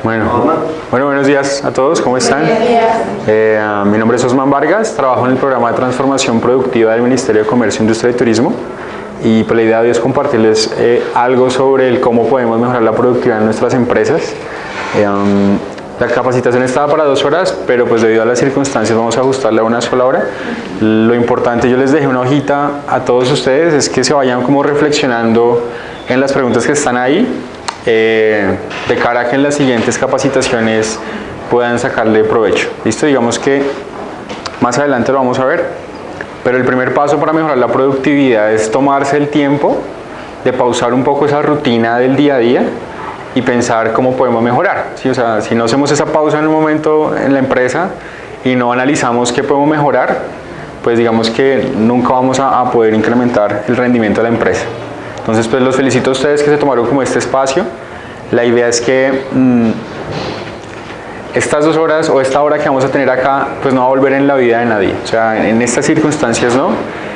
Buenos días a todos, ¿cómo están? Mi nombre es Osman Vargas, trabajo en el programa de transformación productiva del Ministerio de Comercio, Industria y Turismo y pues, la idea de hoy es compartirles algo sobre el cómo podemos mejorar la productividad en nuestras empresas. La capacitación estaba para 2 horas, pero pues debido a las circunstancias vamos a ajustarla a 1 sola hora. Lo importante, yo les dejé una hojita a todos ustedes, es que se vayan como reflexionando en las preguntas que están ahí, de cara a que en las siguientes capacitaciones puedan sacarle provecho. ¿Listo? Digamos que más adelante lo vamos a ver, pero el primer paso para mejorar la productividad es tomarse el tiempo de pausar un poco esa rutina del día a día y pensar cómo podemos mejorar, ¿sí? O sea, si no hacemos esa pausa en un momento en la empresa y no analizamos qué podemos mejorar, pues digamos que nunca vamos a poder incrementar el rendimiento de la empresa. Entonces, pues los felicito a ustedes que se tomaron como este espacio. La idea es que estas 2 horas o esta hora que vamos a tener acá, pues no va a volver en la vida de nadie. O sea, en estas circunstancias no.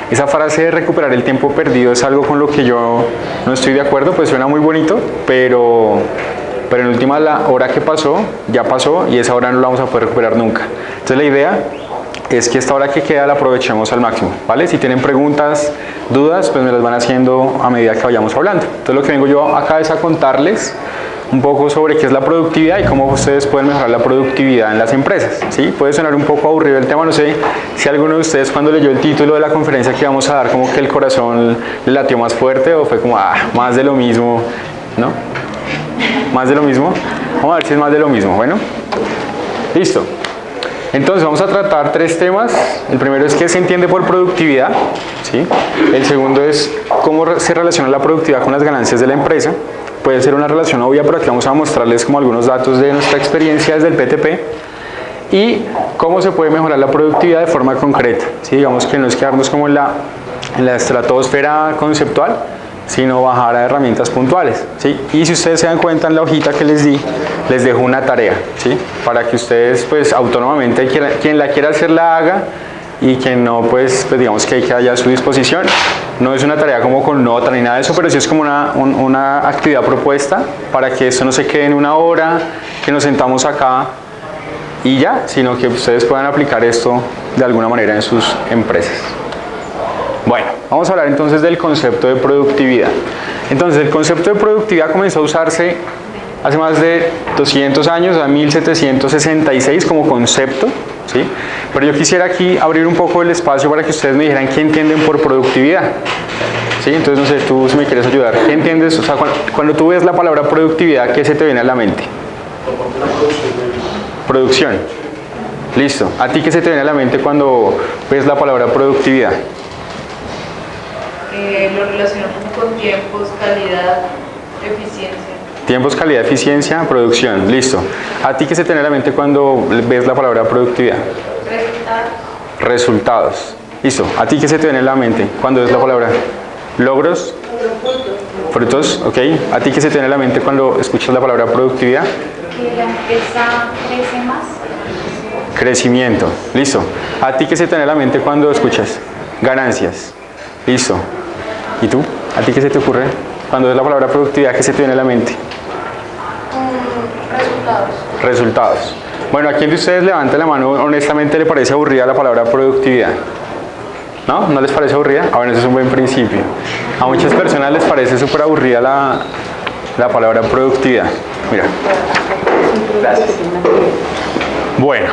Esa frase de recuperar el tiempo perdido es algo con lo que yo no estoy de acuerdo, pues suena muy bonito, pero en última la hora que pasó, ya pasó y esa hora no la vamos a poder recuperar nunca. Entonces la idea es que esta hora que queda la aprovechemos al máximo, ¿vale? Si tienen preguntas, dudas, pues me las van haciendo a medida que vayamos hablando. Entonces lo que vengo yo acá es a contarles un poco sobre qué es la productividad y cómo ustedes pueden mejorar la productividad en las empresas, ¿sí? Puede sonar un poco aburrido el tema, no sé si alguno de ustedes cuando leyó el título de la conferencia que vamos a dar como que el corazón le latió más fuerte o fue como, más de lo mismo, ¿no? ¿Más de lo mismo? Vamos a ver si es más de lo mismo, bueno. Listo. Entonces vamos a tratar 3 temas. El primero es qué se entiende por productividad, ¿sí? El segundo es cómo se relaciona la productividad con las ganancias de la empresa. Puede ser una relación obvia, pero aquí vamos a mostrarles como algunos datos de nuestra experiencia desde el PTP y cómo se puede mejorar la productividad de forma concreta, ¿sí? Digamos que no es quedarnos como en la estratosfera conceptual, sino bajar a herramientas puntuales, ¿sí? Y si ustedes se dan cuenta en la hojita que les di, les dejo una tarea, ¿sí? Para que ustedes pues autónomamente, quien la quiera hacer la haga y quien no pues digamos que hay que haya a su disposición. No es una tarea como con nota ni nada de eso, pero sí es como una actividad propuesta para que esto no se quede en 1 hora, que nos sentamos acá y ya, sino que ustedes puedan aplicar esto de alguna manera en sus empresas. Bueno, vamos a hablar entonces del concepto de productividad. Entonces, el concepto de productividad comenzó a usarse hace más de 200 años, a 1766 como concepto, ¿sí? Pero yo quisiera aquí abrir un poco el espacio para que ustedes me dijeran qué entienden por productividad, ¿sí? Entonces, no sé, tú si me quieres ayudar, ¿qué entiendes? O sea, cuando tú ves la palabra productividad, ¿qué se te viene a la mente? Producción. Listo. ¿A ti qué se te viene a la mente cuando ves la palabra productividad? Lo relacionamos con tiempos, calidad, eficiencia. Tiempos, calidad, eficiencia, producción. Listo. ¿A ti qué se te viene a la mente cuando ves la palabra productividad? Resultados. Listo. ¿A ti qué se te viene a la mente cuando ves la palabra? Logros. Frutos. Ok. ¿A ti qué se te viene a la mente cuando escuchas la palabra productividad? Que la empresa crece más. Crecimiento. Listo. ¿A ti qué se te viene a la mente cuando escuchas? Ganancias. Listo. ¿Y tú? ¿A ti qué se te ocurre cuando ves la palabra productividad? ¿Qué se te viene a la mente? Resultados. Bueno, ¿a quién de ustedes levanta la mano honestamente le parece aburrida la palabra productividad? ¿No? ¿No les parece aburrida? Bueno, eso es un buen principio. A muchas personas les parece súper aburrida la palabra productividad. Mira. Gracias. Bueno.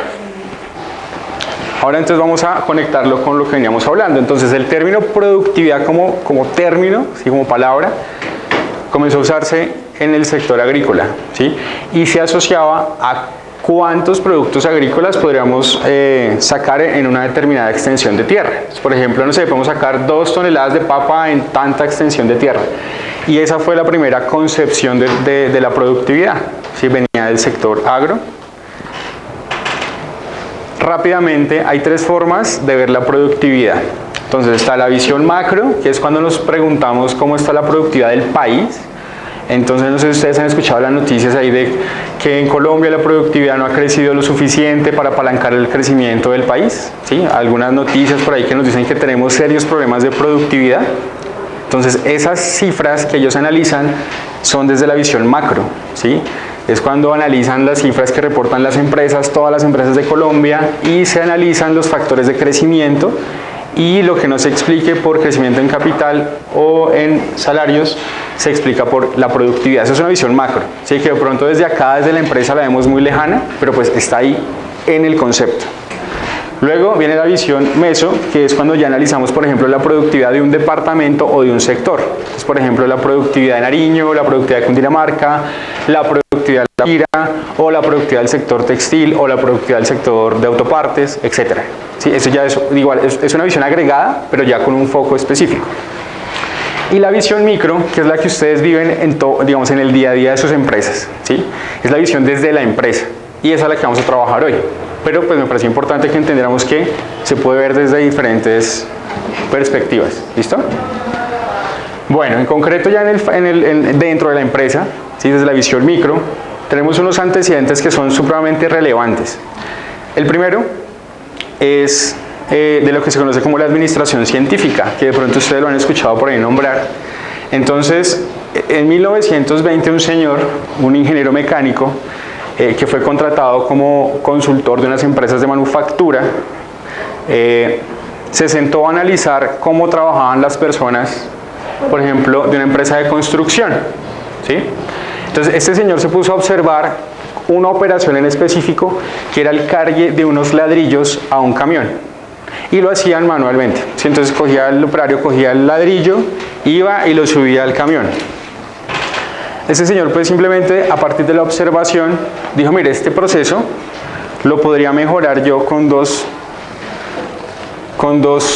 Ahora entonces vamos a conectarlo con lo que veníamos hablando. Entonces el término productividad como término, ¿sí? Como palabra, comenzó a usarse en el sector agrícola, ¿sí? Y se asociaba a cuántos productos agrícolas podríamos sacar en una determinada extensión de tierra. Entonces, por ejemplo, no sé, podemos sacar 2 toneladas de papa en tanta extensión de tierra. Y esa fue la primera concepción de la productividad, ¿sí? Venía del sector agro. Rápidamente, hay 3 formas de ver la productividad. Entonces está la visión macro, que es cuando nos preguntamos cómo está la productividad del país. Entonces no sé si ustedes han escuchado las noticias ahí de que en Colombia la productividad no ha crecido lo suficiente para apalancar el crecimiento del país, ¿sí? Algunas noticias por ahí que nos dicen que tenemos serios problemas de productividad. Entonces esas cifras que ellos analizan son desde la visión macro, ¿sí? Es cuando analizan las cifras que reportan las empresas, todas las empresas de Colombia, y se analizan los factores de crecimiento y lo que no se explique por crecimiento en capital o en salarios se explica por la productividad. Eso es una visión macro, ¿sí? Que de pronto desde acá, desde la empresa la vemos muy lejana, pero pues está ahí en el concepto. Luego viene la visión meso, que es cuando ya analizamos, por ejemplo, la productividad de un departamento o de un sector. Entonces, por ejemplo, la productividad de Nariño, la productividad de Cundinamarca, la productividad de La Guajira, o la productividad del sector textil, o la productividad del sector de autopartes, etc. ¿Sí? Eso ya es igual, es una visión agregada, pero ya con un foco específico. Y la visión micro, que es la que ustedes viven digamos, en el día a día de sus empresas, ¿sí? Es la visión desde la empresa, y esa es la que vamos a trabajar hoy. Pero pues me pareció importante que entendiéramos que se puede ver desde diferentes perspectivas. ¿Listo? Bueno, en concreto ya dentro de la empresa, ¿sí? Desde la visión micro, tenemos unos antecedentes que son supremamente relevantes. El primero es de lo que se conoce como la administración científica, que de pronto ustedes lo han escuchado por ahí nombrar. Entonces, en 1920 un señor, un ingeniero mecánico, que fue contratado como consultor de unas empresas de manufactura, se sentó a analizar cómo trabajaban las personas, por ejemplo, de una empresa de construcción, ¿sí? Entonces este señor se puso a observar una operación en específico, que era el cargue de unos ladrillos a un camión, y lo hacían manualmente, ¿sí? Entonces el operario cogía el ladrillo, iba y lo subía al camión. Ese señor pues simplemente a partir de la observación dijo, mire, este proceso lo podría mejorar yo con dos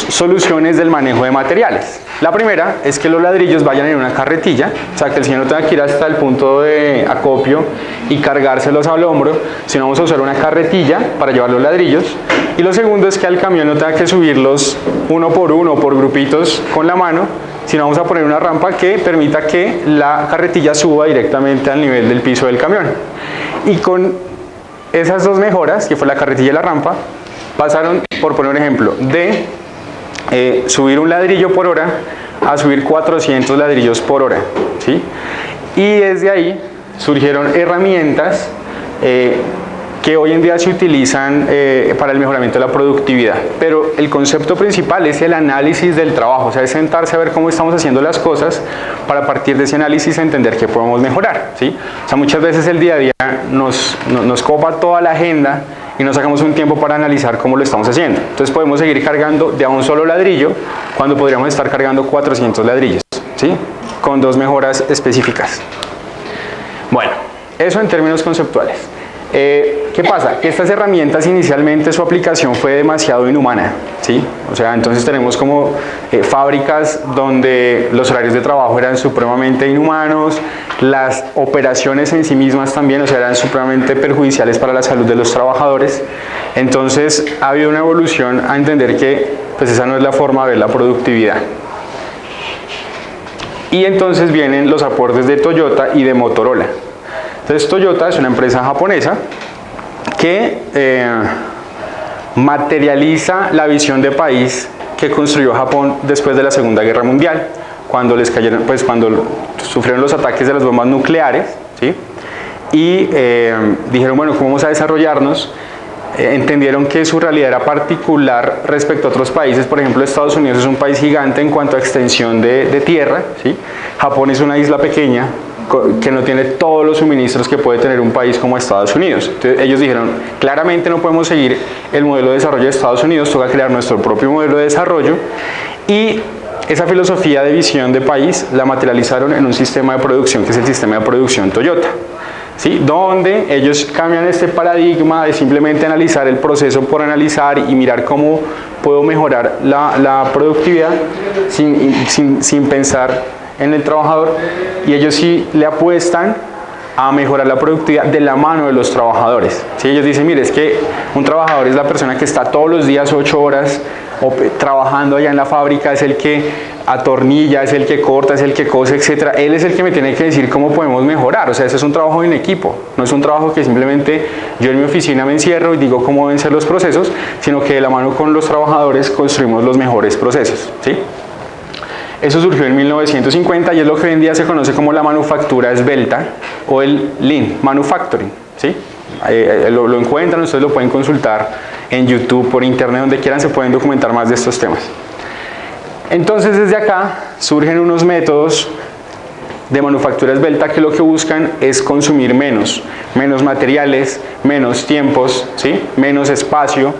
soluciones del manejo de materiales. La primera es que los ladrillos vayan en una carretilla, o sea que el señor no tenga que ir hasta el punto de acopio y cargárselos al hombro, sino vamos a usar una carretilla para llevar los ladrillos. Y lo segundo es que al camión no tenga que subirlos uno por grupitos con la mano, sino vamos a poner una rampa que permita que la carretilla suba directamente al nivel del piso del camión. Y con esas dos mejoras, que fue la carretilla y la rampa, pasaron, por poner un ejemplo, de subir un ladrillo por hora a subir 400 ladrillos por hora, ¿sí? Y desde ahí surgieron herramientas que hoy en día se utilizan para el mejoramiento de la productividad, pero el concepto principal es el análisis del trabajo, o sea, es sentarse a ver cómo estamos haciendo las cosas para a partir de ese análisis entender qué podemos mejorar, ¿sí? O sea, muchas veces el día a día nos copa toda la agenda y no sacamos un tiempo para analizar cómo lo estamos haciendo. Entonces podemos seguir cargando de a un solo ladrillo cuando podríamos estar cargando 400 ladrillos, ¿sí? Con dos mejoras específicas. Bueno, eso en términos conceptuales. ¿Qué pasa? Que estas herramientas inicialmente su aplicación fue demasiado inhumana, ¿sí? O sea, entonces tenemos como fábricas donde los horarios de trabajo eran supremamente inhumanos, las operaciones en sí mismas también, o sea, eran supremamente perjudiciales para la salud de los trabajadores. Entonces ha habido una evolución a entender que pues esa no es la forma de ver la productividad. Y entonces vienen los aportes de Toyota y de Motorola. Entonces Toyota es una empresa japonesa que materializa la visión de país que construyó Japón después de la Segunda Guerra Mundial, cuando les cayeron, pues cuando sufrieron los ataques de las bombas nucleares, ¿sí? Y dijeron, bueno, ¿cómo vamos a desarrollarnos? Entendieron que su realidad era particular respecto a otros países. Por ejemplo, Estados Unidos es un país gigante en cuanto a extensión de tierra, ¿sí? Japón es una isla pequeña que no tiene todos los suministros que puede tener un país como Estados Unidos. Entonces ellos dijeron, claramente no podemos seguir el modelo de desarrollo de Estados Unidos, toca crear nuestro propio modelo de desarrollo, y esa filosofía de visión de país la materializaron en un sistema de producción que es el sistema de producción Toyota, ¿sí? Donde ellos cambian este paradigma de simplemente analizar el proceso por analizar y mirar cómo puedo mejorar la productividad sin pensar en el trabajador, y ellos sí le apuestan a mejorar la productividad de la mano de los trabajadores, ¿sí? Ellos dicen, mire, es que un trabajador es la persona que está todos los días 8 horas trabajando allá en la fábrica, es el que atornilla, es el que corta, es el que cose, etc. Él es el que me tiene que decir cómo podemos mejorar. O sea, ese es un trabajo en equipo, no es un trabajo que simplemente yo en mi oficina me encierro y digo cómo deben ser los procesos, sino que de la mano con los trabajadores construimos los mejores procesos, ¿sí? Eso surgió en 1950 y es lo que hoy en día se conoce como la manufactura esbelta o el Lean Manufacturing, ¿sí? Lo encuentran, ustedes lo pueden consultar en YouTube, por internet, donde quieran se pueden documentar más de estos temas. Entonces desde acá surgen unos métodos de manufactura esbelta que lo que buscan es consumir menos materiales, menos tiempos, ¿sí? Menos espacio.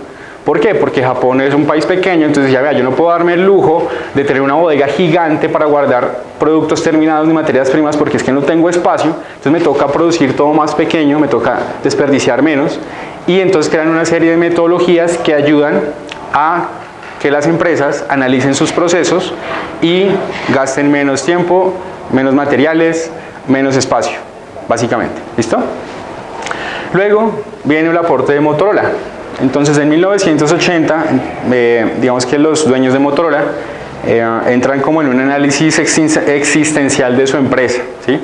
¿Por qué? Porque Japón es un país pequeño, entonces ya vea, yo no puedo darme el lujo de tener una bodega gigante para guardar productos terminados ni materias primas porque es que no tengo espacio, entonces me toca producir todo más pequeño, me toca desperdiciar menos y entonces crean una serie de metodologías que ayudan a que las empresas analicen sus procesos y gasten menos tiempo, menos materiales, menos espacio, básicamente. ¿Listo? Luego viene el aporte de Motorola. Entonces en 1980, digamos que los dueños de Motorola entran como en un análisis existencial de su empresa, ¿sí?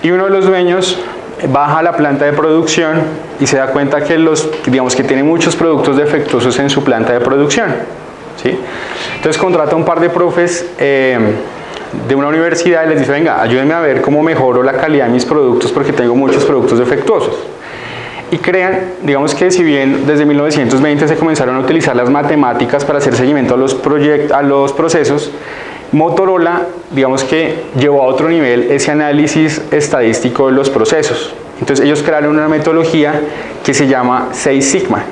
Y uno de los dueños baja a la planta de producción y se da cuenta que digamos que tiene muchos productos defectuosos en su planta de producción, ¿sí? Entonces contrata a un par de profes de una universidad y les dice, venga, ayúdenme a ver cómo mejoro la calidad de mis productos porque tengo muchos productos defectuosos. Y crean, digamos que si bien desde 1920 se comenzaron a utilizar las matemáticas para hacer seguimiento a los procesos, Motorola, digamos que llevó a otro nivel ese análisis estadístico de los procesos. Entonces ellos crearon una metodología que se llama Six Sigma.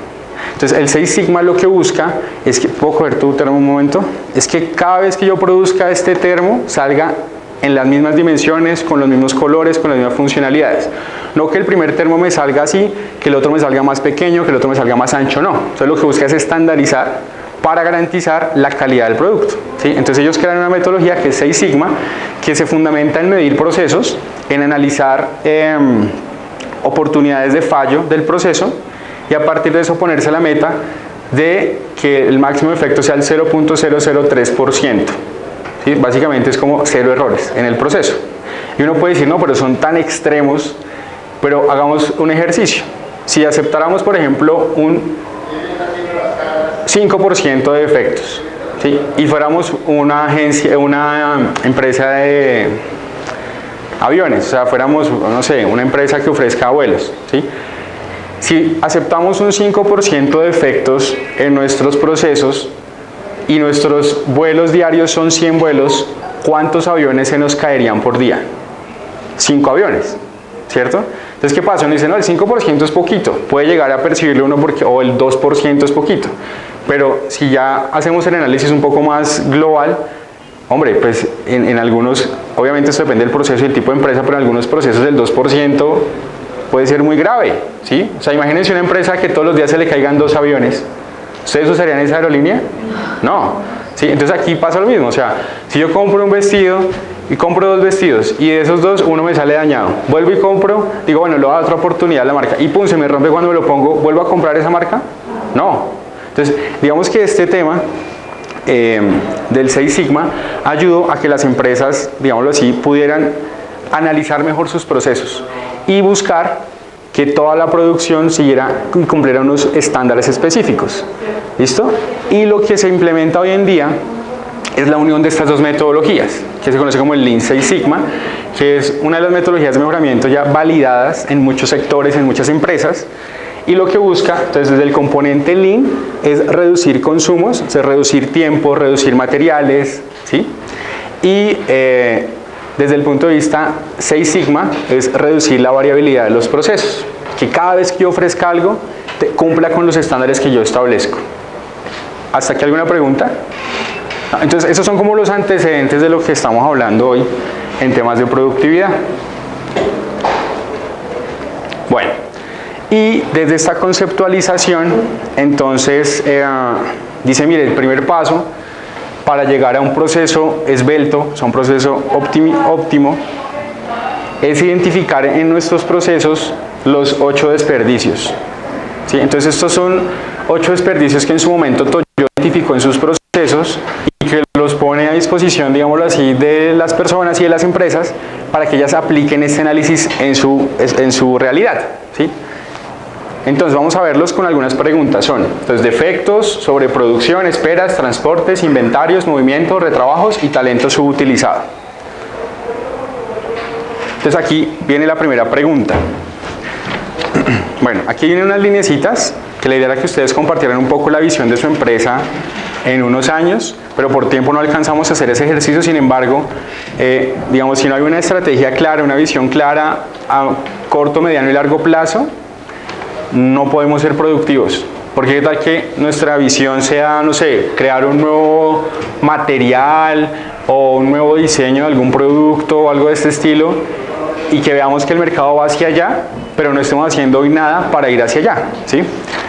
Entonces el Six Sigma lo que busca es que, ¿puedo coger tu termo un momento? Es que cada vez que yo produzca este termo salga en las mismas dimensiones, con los mismos colores, con las mismas funcionalidades. No que el primer termo me salga así, que el otro me salga más pequeño, que el otro me salga más ancho, no. Entonces lo que busca es estandarizar para garantizar la calidad del producto, ¿sí? Entonces ellos crean una metodología que es Six Sigma, que se fundamenta en medir procesos, en analizar oportunidades de fallo del proceso y a partir de eso ponerse la meta de que el máximo de efecto sea el 0.003%. ¿Sí? Básicamente es como 0 errores en el proceso. Y uno puede decir, no, pero son tan extremos, pero hagamos un ejercicio. Si aceptáramos, por ejemplo, un 5% de defectos, ¿sí? Y fuéramos una empresa de aviones, o sea, fuéramos, no sé, una empresa que ofrezca vuelos, ¿sí? Si aceptamos un 5% de defectos en nuestros procesos, y nuestros vuelos diarios son 100 vuelos, ¿cuántos aviones se nos caerían por día? 5 aviones, ¿cierto? Entonces, ¿qué pasa? Uno dice, no, el 5% es poquito, puede llegar a percibirlo uno o el 2% es poquito, pero si ya hacemos el análisis un poco más global, hombre, pues en algunos, obviamente esto depende del proceso y el tipo de empresa, pero en algunos procesos el 2% puede ser muy grave, ¿sí? O sea, imagínense una empresa que todos los días se le caigan 2 aviones. ¿Ustedes usarían esa aerolínea? No. ¿Sí? Entonces aquí pasa lo mismo, o sea, si yo compro un vestido y compro 2 vestidos y de esos 2 uno me sale dañado, vuelvo y compro, digo, bueno, le voy a dar otra oportunidad a la marca y pum, se me rompe cuando me lo pongo, ¿vuelvo a comprar esa marca? No. Entonces, digamos que este tema del Six Sigma ayudó a que las empresas, digámoslo así, pudieran analizar mejor sus procesos y buscar que toda la producción cumpliera unos estándares específicos. ¿Listo? Y lo que se implementa hoy en día es la unión de estas dos metodologías, que se conoce como el Lean Six Sigma, que es una de las metodologías de mejoramiento ya validadas en muchos sectores, en muchas empresas, y lo que busca, entonces desde el componente Lean, es reducir consumos, es reducir tiempo, reducir materiales, ¿sí? Y desde el punto de vista Six Sigma es reducir la variabilidad de los procesos, que cada vez que yo ofrezca algo cumpla con los estándares que yo establezco. ¿Hasta aquí alguna pregunta? Entonces esos son como los antecedentes de lo que estamos hablando hoy en temas de productividad. Bueno, y desde esta conceptualización entonces dice, mire, el primer paso para llegar a un proceso esbelto, o sea, un proceso óptimo, es identificar en nuestros procesos los 8 desperdicios. ¿Sí? Entonces estos son 8 desperdicios que en su momento Toyo identificó en sus procesos y que los pone a disposición, digámoslo así, de las personas y de las empresas para que ellas apliquen este análisis en su realidad. ¿Sí? Entonces vamos a verlos con algunas preguntas. Son entonces, defectos, sobreproducción, esperas, transportes, inventarios, movimientos, retrabajos y talento subutilizado. Entonces aquí viene la primera pregunta. Bueno, aquí vienen unas lineecitas que la idea era que ustedes compartieran un poco la visión de su empresa en unos años, pero por tiempo no alcanzamos a hacer ese ejercicio. Sin embargo, digamos, si no hay una estrategia clara, una visión clara a corto, mediano y largo plazo, no podemos ser productivos. Porque qué tal que nuestra visión sea, no sé, crear un nuevo material o un nuevo diseño de algún producto o algo de este estilo, y que veamos que el mercado va hacia allá, pero no estemos haciendo hoy nada para ir hacia allá, ¿sí?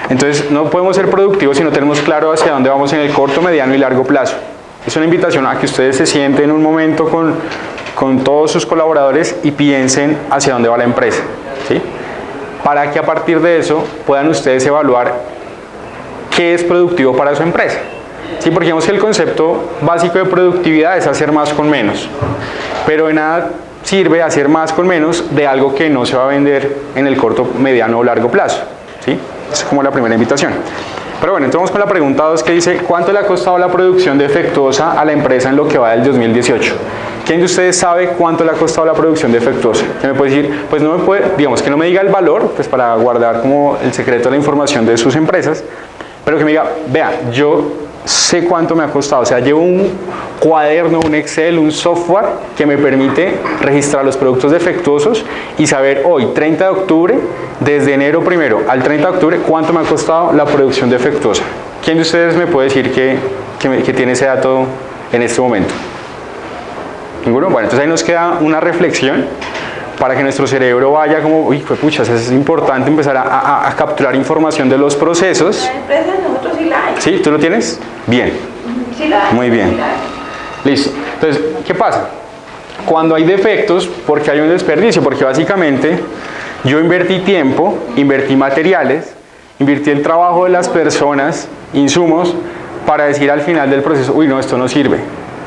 Entonces no podemos ser productivos si no tenemos claro hacia dónde vamos en el corto, mediano y largo plazo. Es una invitación a que ustedes se sienten un momento con todos sus colaboradores y piensen hacia dónde va la empresa, ¿sí? Para que a partir de eso puedan ustedes evaluar qué es productivo para su empresa, ¿sí? Porque vemos que el concepto básico de productividad es hacer más con menos, pero de nada sirve hacer más con menos de algo que no se va a vender en el corto, mediano o largo plazo, ¿sí? Es como la primera invitación. Pero bueno, entonces vamos con la pregunta 2 que dice: ¿cuánto le ha costado la producción defectuosa a la empresa en lo que va del 2018? ¿Quién de ustedes sabe cuánto le ha costado la producción defectuosa? ¿Qué me puede decir? Pues no me puede, digamos que no me diga el valor, pues para guardar como el secreto de la información de sus empresas, pero que me diga, vea, yo sé cuánto me ha costado, o sea, llevo un cuaderno, un Excel, un software que me permite registrar los productos defectuosos y saber hoy, 30 de octubre, desde enero 1 al 30 de octubre, cuánto me ha costado la producción defectuosa. ¿Quién de ustedes me puede decir que tiene ese dato en este momento? ¿Ninguno? Bueno, entonces ahí nos queda una reflexión para que nuestro cerebro vaya como, uy, pucha, es importante empezar a capturar información de los procesos. La empresa de nosotros sí la hay. ¿Sí? ¿Tú lo tienes? Bien. Sí la hay. Muy bien. Sí la hay. Listo. Entonces, ¿qué pasa? Cuando hay defectos, porque hay un desperdicio, porque básicamente yo invertí tiempo, invertí materiales, invertí el trabajo de las personas, insumos, para decir al final del proceso, uy, no, esto no sirve.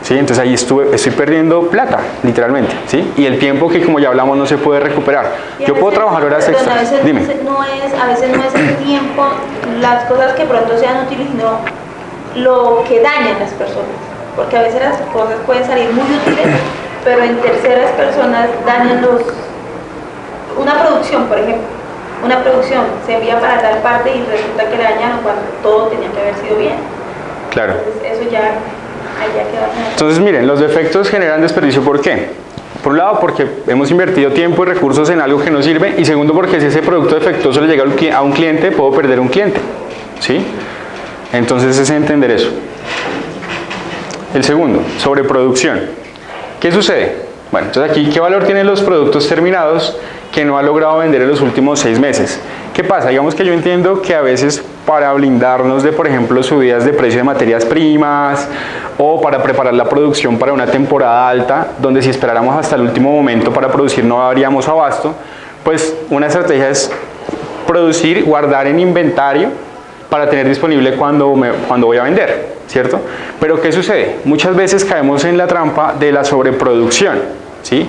¿Sí? Entonces ahí estoy perdiendo plata, literalmente, ¿sí? Y el tiempo que, como ya hablamos, no se puede recuperar. Yo puedo trabajar horas extras. A veces Dime. a veces no es el tiempo, las cosas que pronto sean útiles, sino lo que dañan las personas. Porque a veces las cosas pueden salir muy útiles, pero en terceras personas dañan una producción, por ejemplo. Una producción se envía para tal parte y resulta que la dañaron cuando todo tenía que haber sido bien. Claro. Entonces eso ya... Entonces miren, los defectos generan desperdicio. ¿Por qué? Por un lado, porque hemos invertido tiempo y recursos en algo que no sirve, y segundo, porque si ese producto defectuoso le llega a un cliente, puedo perder un cliente, ¿sí? Entonces es entender eso. El segundo, sobreproducción. ¿Qué sucede? Bueno, entonces aquí, ¿qué valor tienen los productos terminados que no ha logrado vender en los últimos 6 meses? ¿Qué pasa? Digamos que yo entiendo que a veces para blindarnos de, por ejemplo, subidas de precio de materias primas o para preparar la producción para una temporada alta, donde si esperáramos hasta el último momento para producir no habríamos abasto, pues una estrategia es producir, guardar en inventario para tener disponible cuando voy a vender, ¿cierto? Pero ¿qué sucede? Muchas veces caemos en la trampa de la sobreproducción, ¿sí?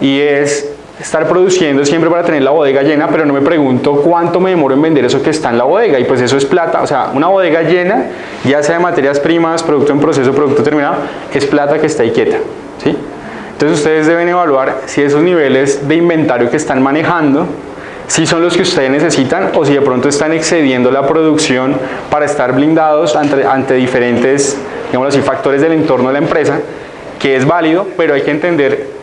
Y es estar produciendo siempre para tener la bodega llena, pero no me pregunto cuánto me demoro en vender eso que está en la bodega, y pues eso es plata. O sea, una bodega llena, ya sea de materias primas, producto en proceso, producto terminado, es plata que está ahí quieta, ¿sí? Entonces ustedes deben evaluar si esos niveles de inventario que están manejando, si son los que ustedes necesitan o si de pronto están excediendo la producción para estar blindados ante diferentes, digamos así, factores del entorno de la empresa, que es válido, pero hay que entender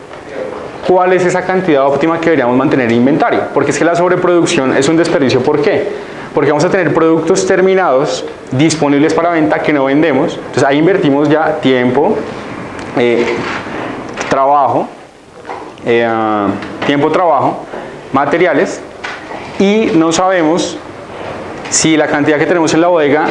cuál es esa cantidad óptima que deberíamos mantener en inventario, porque es que la sobreproducción es un desperdicio. ¿Por qué? Porque vamos a tener productos terminados disponibles para venta que no vendemos, entonces ahí invertimos ya tiempo, trabajo, materiales, y no sabemos si la cantidad que tenemos en la bodega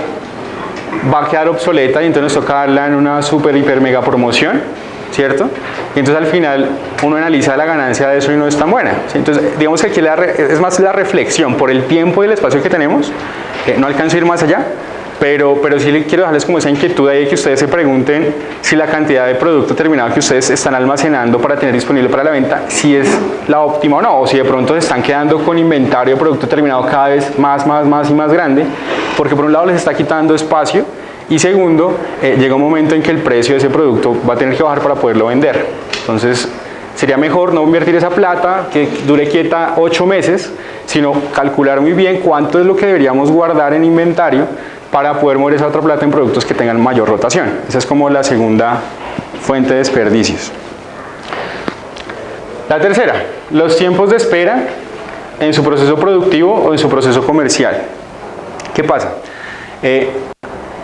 va a quedar obsoleta y entonces nos toca darla en una super, hiper, mega promoción, ¿cierto? Y entonces al final uno analiza la ganancia de eso y no es tan buena, ¿sí? Entonces digamos que aquí es más la reflexión por el tiempo y el espacio que tenemos, no alcanzo a ir más allá, pero sí quiero dejarles como esa inquietud ahí de que ustedes se pregunten si la cantidad de producto terminado que ustedes están almacenando para tener disponible para la venta, si es la óptima o no, o si de pronto se están quedando con inventario de producto terminado cada vez más y más grande, porque por un lado les está quitando espacio y segundo, llega un momento en que el precio de ese producto va a tener que bajar para poderlo vender. Entonces, sería mejor no invertir esa plata que dure quieta 8 meses, sino calcular muy bien cuánto es lo que deberíamos guardar en inventario para poder mover esa otra plata en productos que tengan mayor rotación. Esa es como la segunda fuente de desperdicios. La tercera, los tiempos de espera en su proceso productivo o en su proceso comercial. ¿Qué pasa?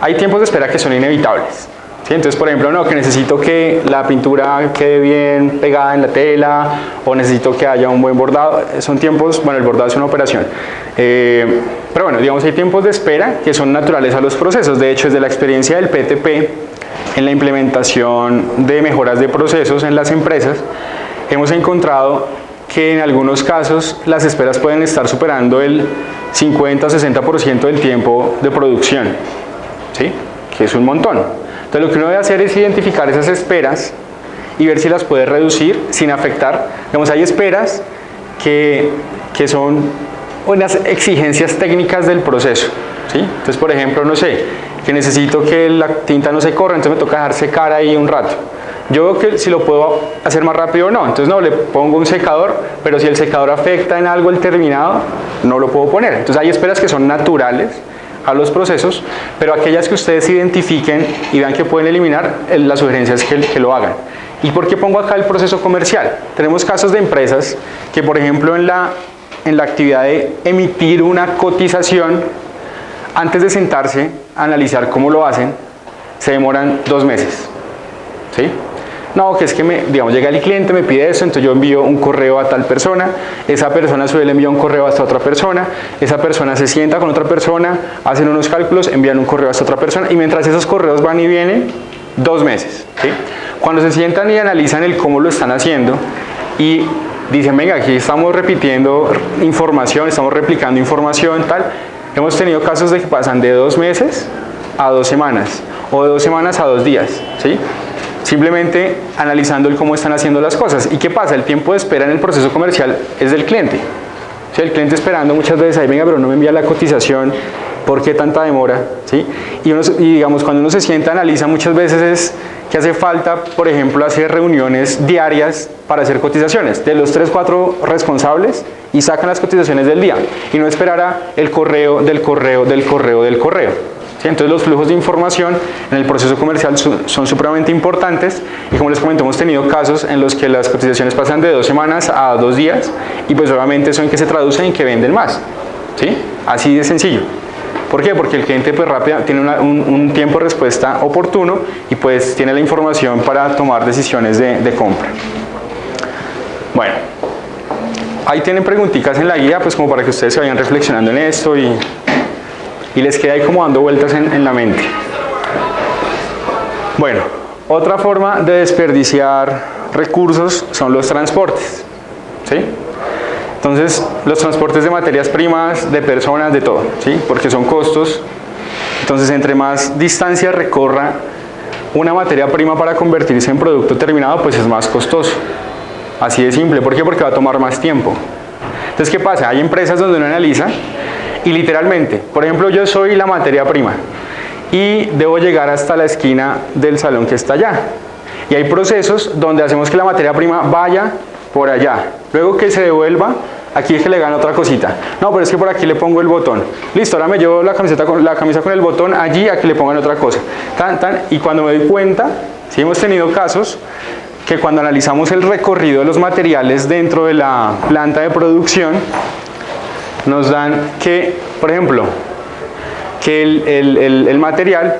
Hay tiempos de espera que son inevitables. ¿Sí? Entonces, por ejemplo, no, que necesito que la pintura quede bien pegada en la tela o necesito que haya un buen bordado. Son tiempos, bueno, el bordado es una operación. Pero bueno, digamos, hay tiempos de espera que son naturales a los procesos. De hecho, desde la experiencia del PTP, en la implementación de mejoras de procesos en las empresas, hemos encontrado que en algunos casos las esperas pueden estar superando el 50 o 60% del tiempo de producción, ¿sí? Que es un montón. Entonces lo que uno debe hacer es identificar esas esperas y ver si las puede reducir sin afectar. Digamos, hay esperas que son unas exigencias técnicas del proceso, ¿sí? Entonces, por ejemplo, no sé, que necesito que la tinta no se corra, entonces me toca dejar secar ahí un rato. Yo veo que si lo puedo hacer más rápido o no, entonces no, le pongo un secador, pero si el secador afecta en algo el terminado, no lo puedo poner. Entonces hay esperas que son naturales a los procesos, pero aquellas que ustedes identifiquen y vean que pueden eliminar, la sugerencia es que lo hagan. ¿Y por qué pongo acá el proceso comercial? Tenemos casos de empresas que, por ejemplo, en la actividad de emitir una cotización, antes de sentarse a analizar cómo lo hacen, se demoran 2 meses, ¿sí? No, que es que digamos, llega el cliente, me pide eso, entonces yo envío un correo a tal persona, esa persona a su vez le envía un correo a esta otra persona, esa persona se sienta con otra persona, hacen unos cálculos, envían un correo a esta otra persona, y mientras esos correos van y vienen, 2 meses, ¿sí? Cuando se sientan y analizan el cómo lo están haciendo y dicen, venga, aquí estamos repitiendo información, estamos replicando información, tal, hemos tenido casos de que pasan de 2 meses a 2 semanas, o de 2 semanas a 2 días, ¿sí? Simplemente analizando el cómo están haciendo las cosas. ¿Y qué pasa? El tiempo de espera en el proceso comercial es del cliente. O sea, el cliente esperando muchas veces, ahí venga, pero no me envía la cotización, ¿por qué tanta demora? ¿Sí? Y digamos, cuando uno se sienta, analiza muchas veces es que hace falta, por ejemplo, hacer reuniones diarias para hacer cotizaciones de los 3-4 responsables y sacan las cotizaciones del día y no esperar a el correo del correo del correo del correo. ¿Sí? Entonces los flujos de información en el proceso comercial son supremamente importantes y, como les comenté, hemos tenido casos en los que las cotizaciones pasan de 2 semanas a 2 días y pues obviamente eso en que se traduce en que venden más, ¿sí? Así de sencillo. ¿Por qué? Porque el cliente pues rápido tiene un tiempo de respuesta oportuno y pues tiene la información para tomar decisiones de compra. Bueno, ahí tienen preguntitas en la guía pues como para que ustedes se vayan reflexionando en esto y les queda ahí como dando vueltas en la mente. Bueno, otra forma de desperdiciar recursos son los transportes, ¿sí? Entonces, los transportes de materias primas, de personas, de todo, ¿sí? Porque son costos. Entonces, entre más distancia recorra una materia prima para convertirse en producto terminado, pues es más costoso. Así de simple. ¿Por qué? Porque va a tomar más tiempo. Entonces, ¿qué pasa? Hay empresas donde uno analiza y literalmente, por ejemplo, yo soy la materia prima y debo llegar hasta la esquina del salón que está allá. Y hay procesos donde hacemos que la materia prima vaya por allá. Luego que se devuelva, aquí es que le gana otra cosita. No, pero es que por aquí le pongo el botón. Listo, ahora me llevo la camisa con el botón allí, aquí le pongan otra cosa. Y cuando me doy cuenta, sí hemos tenido casos que cuando analizamos el recorrido de los materiales dentro de la planta de producción, nos dan que, por ejemplo, que el material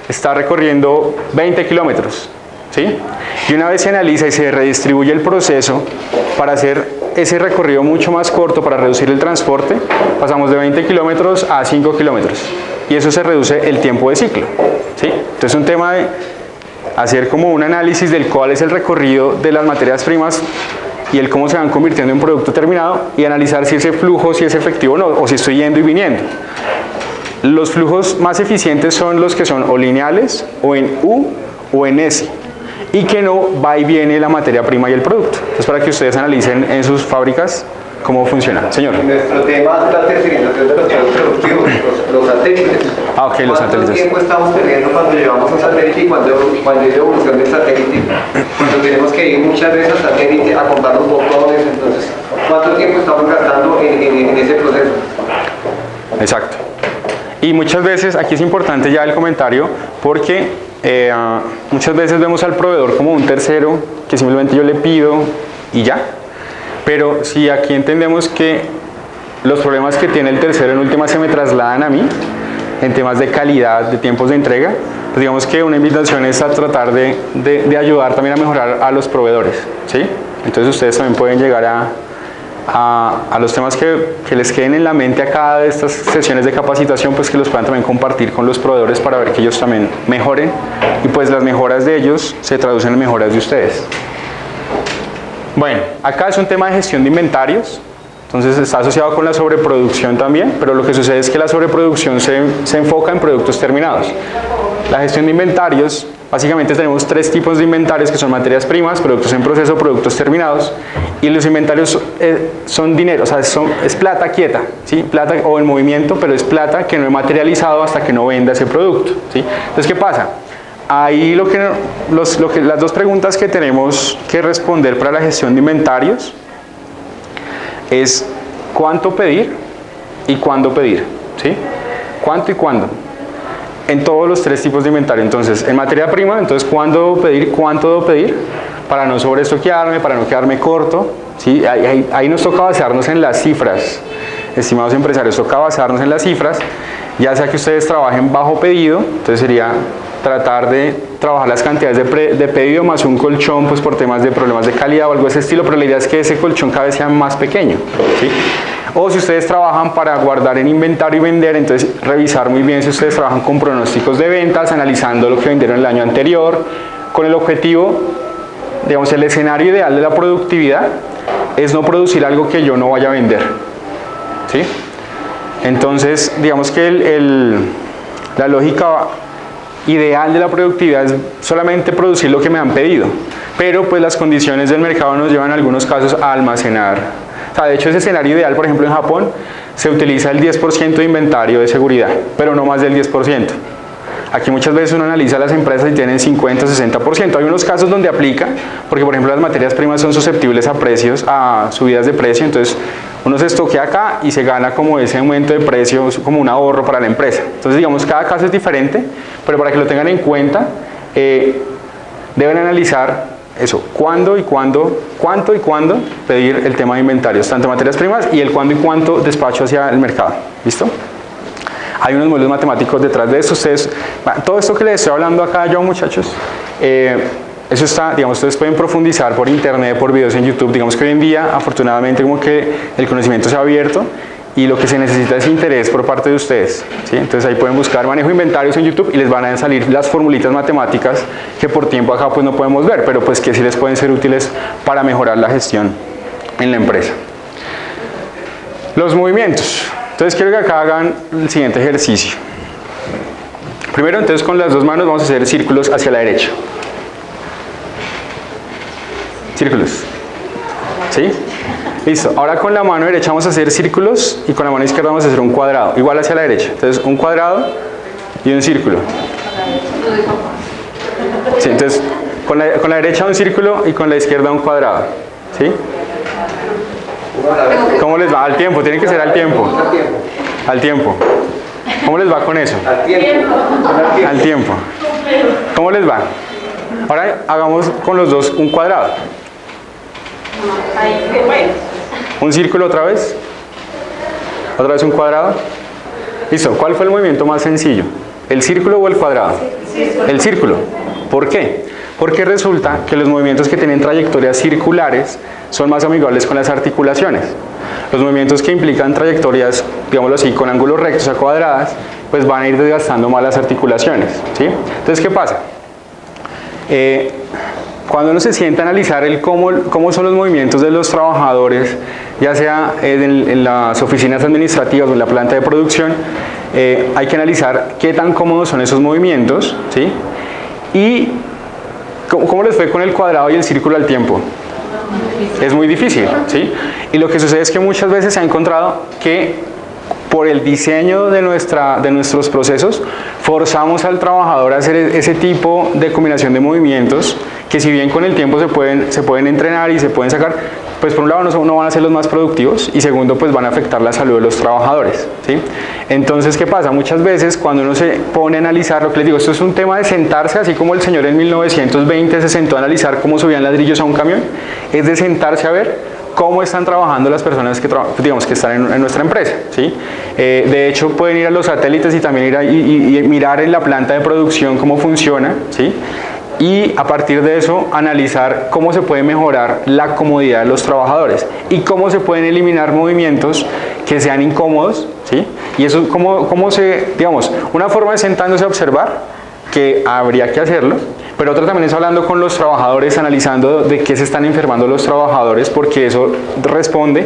está recorriendo 20 kilómetros, ¿sí? Y una vez se analiza y se redistribuye el proceso para hacer ese recorrido mucho más corto, para reducir el transporte, pasamos de 20 kilómetros a 5 kilómetros. Y eso se reduce el tiempo de ciclo, ¿sí? Entonces es un tema de hacer como un análisis del cuál es el recorrido de las materias primas y el cómo se van convirtiendo en producto terminado y analizar si ese flujo, si es efectivo o no, o si estoy yendo y viniendo. los flujos más eficientes son los que son o lineales, o en U, o en S, y que no va y viene la materia prima y el producto. Entonces, para que ustedes analicen en sus fábricas cómo funciona. Señor. Nuestro tema es la tercerización de los planos productivos, los satélites. Ah, ok, los satélites. ¿Cuánto tiempo estamos perdiendo cuando llevamos un satélite y cuando hay evolución del satélite? Cuando tenemos que ir muchas veces al satélite a comprar los botones, entonces, ¿cuánto tiempo estamos gastando en ese proceso? Exacto. Y muchas veces, aquí es importante ya el comentario, porque muchas veces vemos al proveedor como un tercero, que simplemente yo le pido y ya. Pero si aquí entendemos que los problemas que tiene el tercero en última se me trasladan a mí, en temas de calidad, de tiempos de entrega, pues digamos que una invitación es a tratar de ayudar también a mejorar a los proveedores, ¿sí? Entonces ustedes también pueden llegar a los temas que les queden en la mente a cada de estas sesiones de capacitación, pues que los puedan también compartir con los proveedores para ver que ellos también mejoren, y pues las mejoras de ellos se traducen en mejoras de ustedes. Bueno, acá es un tema de gestión de inventarios, entonces está asociado con la sobreproducción también, pero lo que sucede es que la sobreproducción se enfoca en productos terminados. La gestión de inventarios, básicamente tenemos tres tipos de inventarios que son materias primas, productos en proceso, productos terminados, y los inventarios son dinero, o sea, es plata quieta, ¿sí? Plata o en movimiento, pero es plata que no he materializado hasta que no venda ese producto, ¿sí? Entonces, ¿qué pasa? Ahí las dos preguntas que tenemos que responder para la gestión de inventarios es cuánto pedir y cuándo pedir, ¿sí? ¿Cuánto y cuándo? En todos los tres tipos de inventario. Entonces, en materia prima, entonces cuándo debo pedir, cuánto debo pedir, para no sobreestoquearme, para no quedarme corto, ¿sí? Ahí nos toca basarnos en las cifras, estimados empresarios, toca basarnos en las cifras, ya sea que ustedes trabajen bajo pedido, entonces sería tratar de trabajar las cantidades de pedido más un colchón, pues por temas de problemas de calidad o algo de ese estilo, pero la idea es que ese colchón cada vez sea más pequeño, ¿sí? O si ustedes trabajan para guardar en inventario y vender, entonces revisar muy bien si ustedes trabajan con pronósticos de ventas, analizando lo que vendieron el año anterior, con el objetivo, digamos, el escenario ideal de la productividad es no producir algo que yo no vaya a vender, ¿sí? Entonces, digamos que la lógica ideal de la productividad es solamente producir lo que me han pedido, pero pues las condiciones del mercado nos llevan en algunos casos a almacenar. O sea, de hecho ese escenario ideal, por ejemplo en Japón, se utiliza el 10% de inventario de seguridad, pero no más del 10%. Aquí muchas veces uno analiza las empresas y tienen 50 o 60%. Hay unos casos donde aplica, porque por ejemplo las materias primas son susceptibles a subidas de precio, entonces uno se estoquea acá y se gana como ese aumento de precio, como un ahorro para la empresa. Entonces digamos, cada caso es diferente, pero para que lo tengan en cuenta, deben analizar eso, cuándo y cuándo, cuánto y cuándo pedir el tema de inventarios, tanto materias primas y el cuándo y cuánto despacho hacia el mercado. ¿Listo? Hay unos modelos matemáticos detrás de eso. Ustedes, todo esto que les estoy hablando acá yo, muchachos, eso está, digamos, ustedes pueden profundizar por internet, por videos en YouTube. Digamos que hoy en día, afortunadamente, como que el conocimiento se ha abierto y lo que se necesita es interés por parte de ustedes, ¿sí? Entonces ahí pueden buscar manejo de inventarios en YouTube y les van a salir las formulitas matemáticas que por tiempo acá pues no podemos ver, pero pues que sí les pueden ser útiles para mejorar la gestión en la empresa. Los movimientos. Entonces quiero que acá hagan el siguiente ejercicio. Primero, entonces con las dos manos vamos a hacer círculos hacia la derecha. Círculos. ¿Sí? Listo. Ahora con la mano derecha vamos a hacer círculos y con la mano izquierda vamos a hacer un cuadrado, igual hacia la derecha. Entonces un cuadrado y un círculo. Sí, entonces con la derecha un círculo y con la izquierda un cuadrado. ¿Sí? ¿Cómo les va? Al tiempo, tiene que ser al tiempo. Al tiempo. ¿Cómo les va con eso? Al tiempo. Al tiempo. ¿Cómo les va? Ahora hagamos con los dos un cuadrado. Un círculo otra vez. Otra vez un cuadrado. Listo. ¿Cuál fue el movimiento más sencillo? ¿El círculo o el cuadrado? El círculo. ¿Por qué? Porque resulta que los movimientos que tienen trayectorias circulares son más amigables con las articulaciones. Los movimientos que implican trayectorias, digámoslo así, con ángulos rectos a cuadradas, pues van a ir desgastando más las articulaciones, ¿sí? Entonces, ¿qué pasa? Cuando uno se sienta a analizar cómo son los movimientos de los trabajadores, ya sea en las oficinas administrativas o en la planta de producción, hay que analizar qué tan cómodos son esos movimientos, ¿sí? Y cómo les fue con el cuadrado y el círculo al tiempo. Es muy difícil, ¿sí? Y lo que sucede es que muchas veces se ha encontrado que por el diseño de nuestros procesos forzamos al trabajador a hacer ese tipo de combinación de movimientos que, si bien con el tiempo se pueden entrenar y se pueden sacar, pues por un lado no van a ser los más productivos y segundo pues van a afectar la salud de los trabajadores, ¿sí? Entonces, ¿qué pasa? Muchas veces cuando uno se pone a analizar, lo que les digo, esto es un tema de sentarse, así como el señor en 1920 se sentó a analizar cómo subían ladrillos a un camión, es de sentarse a ver cómo están trabajando las personas que están en nuestra empresa, ¿sí? De hecho, pueden ir a los satélites y también ir y mirar en la planta de producción cómo funciona, ¿sí? Y a partir de eso analizar cómo se puede mejorar la comodidad de los trabajadores y cómo se pueden eliminar movimientos que sean incómodos, ¿sí? Y eso una forma de sentándose a observar, que habría que hacerlo, pero otra también es hablando con los trabajadores, analizando de qué se están enfermando los trabajadores, porque eso responde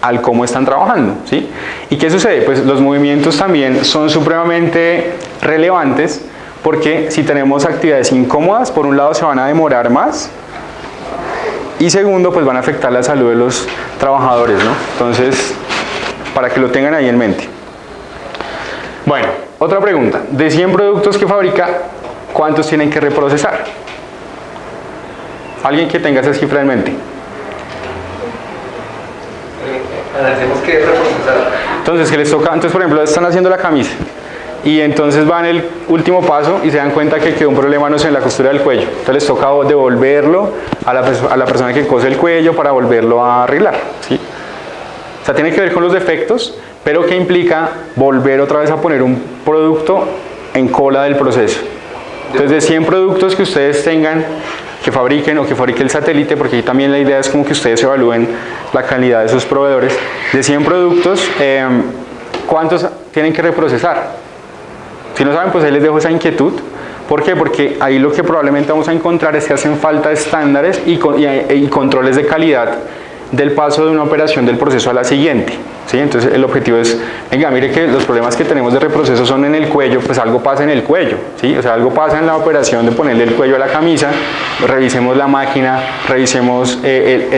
al cómo están trabajando, ¿sí? ¿Y qué sucede? Pues los movimientos también son supremamente relevantes, porque si tenemos actividades incómodas, por un lado se van a demorar más y segundo pues van a afectar la salud de los trabajadores, ¿no? Entonces, para que lo tengan ahí en mente. Bueno, otra pregunta. De 100 productos que fabrica, ¿cuántos tienen que reprocesar? ¿Alguien que tenga esa cifra en mente? Analicemos qué es reprocesar. Entonces, ¿qué les toca? Entonces, por ejemplo, están haciendo la camisa y entonces van el último paso y se dan cuenta que quedó un problema, no sé, en la costura del cuello. Entonces les toca devolverlo a la persona que cose el cuello para volverlo a arreglar, ¿sí? O sea, tiene que ver con los defectos, pero que implica volver otra vez a poner un producto en cola del proceso. Entonces, de 100 productos que ustedes tengan, que fabriquen o que fabrique el satélite, porque ahí también la idea es como que ustedes evalúen la calidad de sus proveedores, de 100 productos, ¿cuántos tienen que reprocesar? Si no saben, pues ahí les dejo esa inquietud. ¿Por qué? Porque ahí lo que probablemente vamos a encontrar es que hacen falta estándares y controles de calidad del paso de una operación del proceso a la siguiente, ¿sí? Entonces el objetivo es, venga, mire que los problemas que tenemos de reproceso son en el cuello, pues algo pasa en el cuello, ¿sí? O sea, algo pasa en la operación de ponerle el cuello a la camisa, revisemos la máquina, revisemos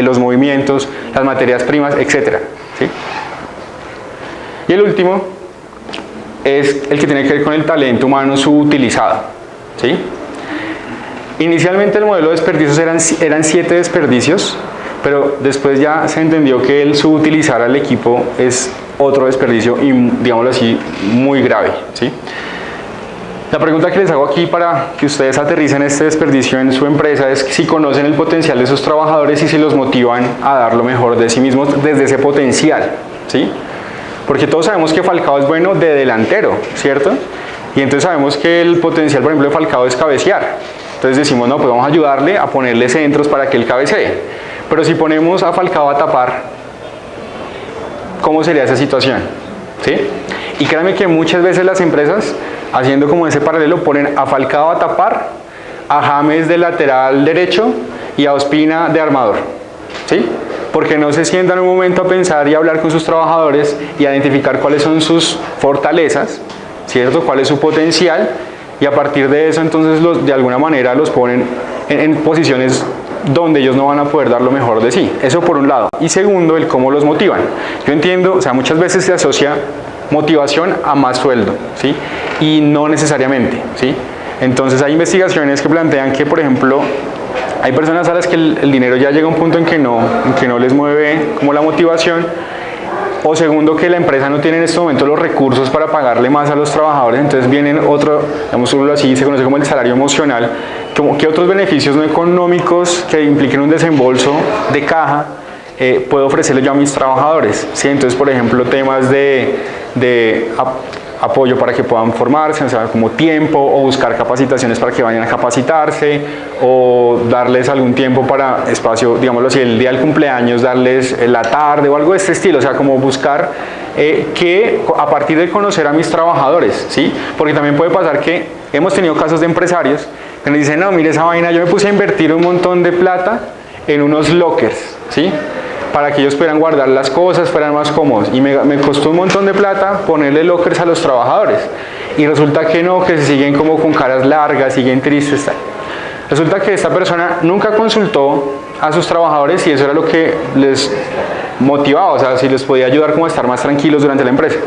los movimientos, las materias primas, etcétera, ¿sí? Y el último es el que tiene que ver con el talento humano subutilizado, ¿sí? Inicialmente el modelo de desperdicios eran 7 desperdicios, pero después ya se entendió que el subutilizar al equipo es otro desperdicio y, digámoslo así, muy grave, ¿sí? La pregunta que les hago aquí para que ustedes aterricen este desperdicio en su empresa es si conocen el potencial de sus trabajadores y si los motivan a dar lo mejor de sí mismos desde ese potencial, ¿sí? Porque todos sabemos que Falcao es bueno de delantero, ¿cierto? Y entonces sabemos que el potencial, por ejemplo, de Falcao es cabecear. Entonces decimos, no, pues vamos a ayudarle a ponerle centros para que él cabecee. Pero si ponemos a Falcao a tapar, ¿cómo sería esa situación? ¿Sí? Y créanme que muchas veces las empresas, haciendo como ese paralelo, ponen a Falcao a tapar, a James de lateral derecho y a Ospina de armador, ¿sí? Porque no se sientan un momento a pensar y a hablar con sus trabajadores y a identificar cuáles son sus fortalezas, ¿cierto? Cuál es su potencial, y a partir de eso entonces de alguna manera los ponen en posiciones donde ellos no van a poder dar lo mejor de sí. Eso por un lado. Y segundo, el cómo los motivan. Yo entiendo, o sea, muchas veces se asocia motivación a más sueldo, ¿sí? Y no necesariamente, ¿sí? Entonces hay investigaciones que plantean que, por ejemplo, hay personas a las que el dinero ya llega a un punto en que no les mueve como la motivación, o segundo, que la empresa no tiene en este momento los recursos para pagarle más a los trabajadores, entonces vienen digamos así, se conoce como el salario emocional, como que otros beneficios no económicos que impliquen un desembolso de caja puedo ofrecerle yo a mis trabajadores, ¿sí? Entonces, por ejemplo, temas de apoyo para que puedan formarse, o sea, como tiempo, o buscar capacitaciones para que vayan a capacitarse, o darles algún tiempo para espacio, digámoslo así, el día del cumpleaños, darles la tarde o algo de este estilo, o sea, como buscar que a partir de conocer a mis trabajadores, ¿sí? Porque también puede pasar que hemos tenido casos de empresarios que nos dicen, no, mire esa vaina, yo me puse a invertir un montón de plata en unos lockers, ¿sí? para que ellos pudieran guardar las cosas, fueran más cómodos. Y me costó un montón de plata ponerle lockers a los trabajadores. Y resulta que no, que se siguen como con caras largas, siguen tristes. Resulta que esta persona nunca consultó a sus trabajadores y eso era lo que les motivaba, o sea, si les podía ayudar como a estar más tranquilos durante la empresa.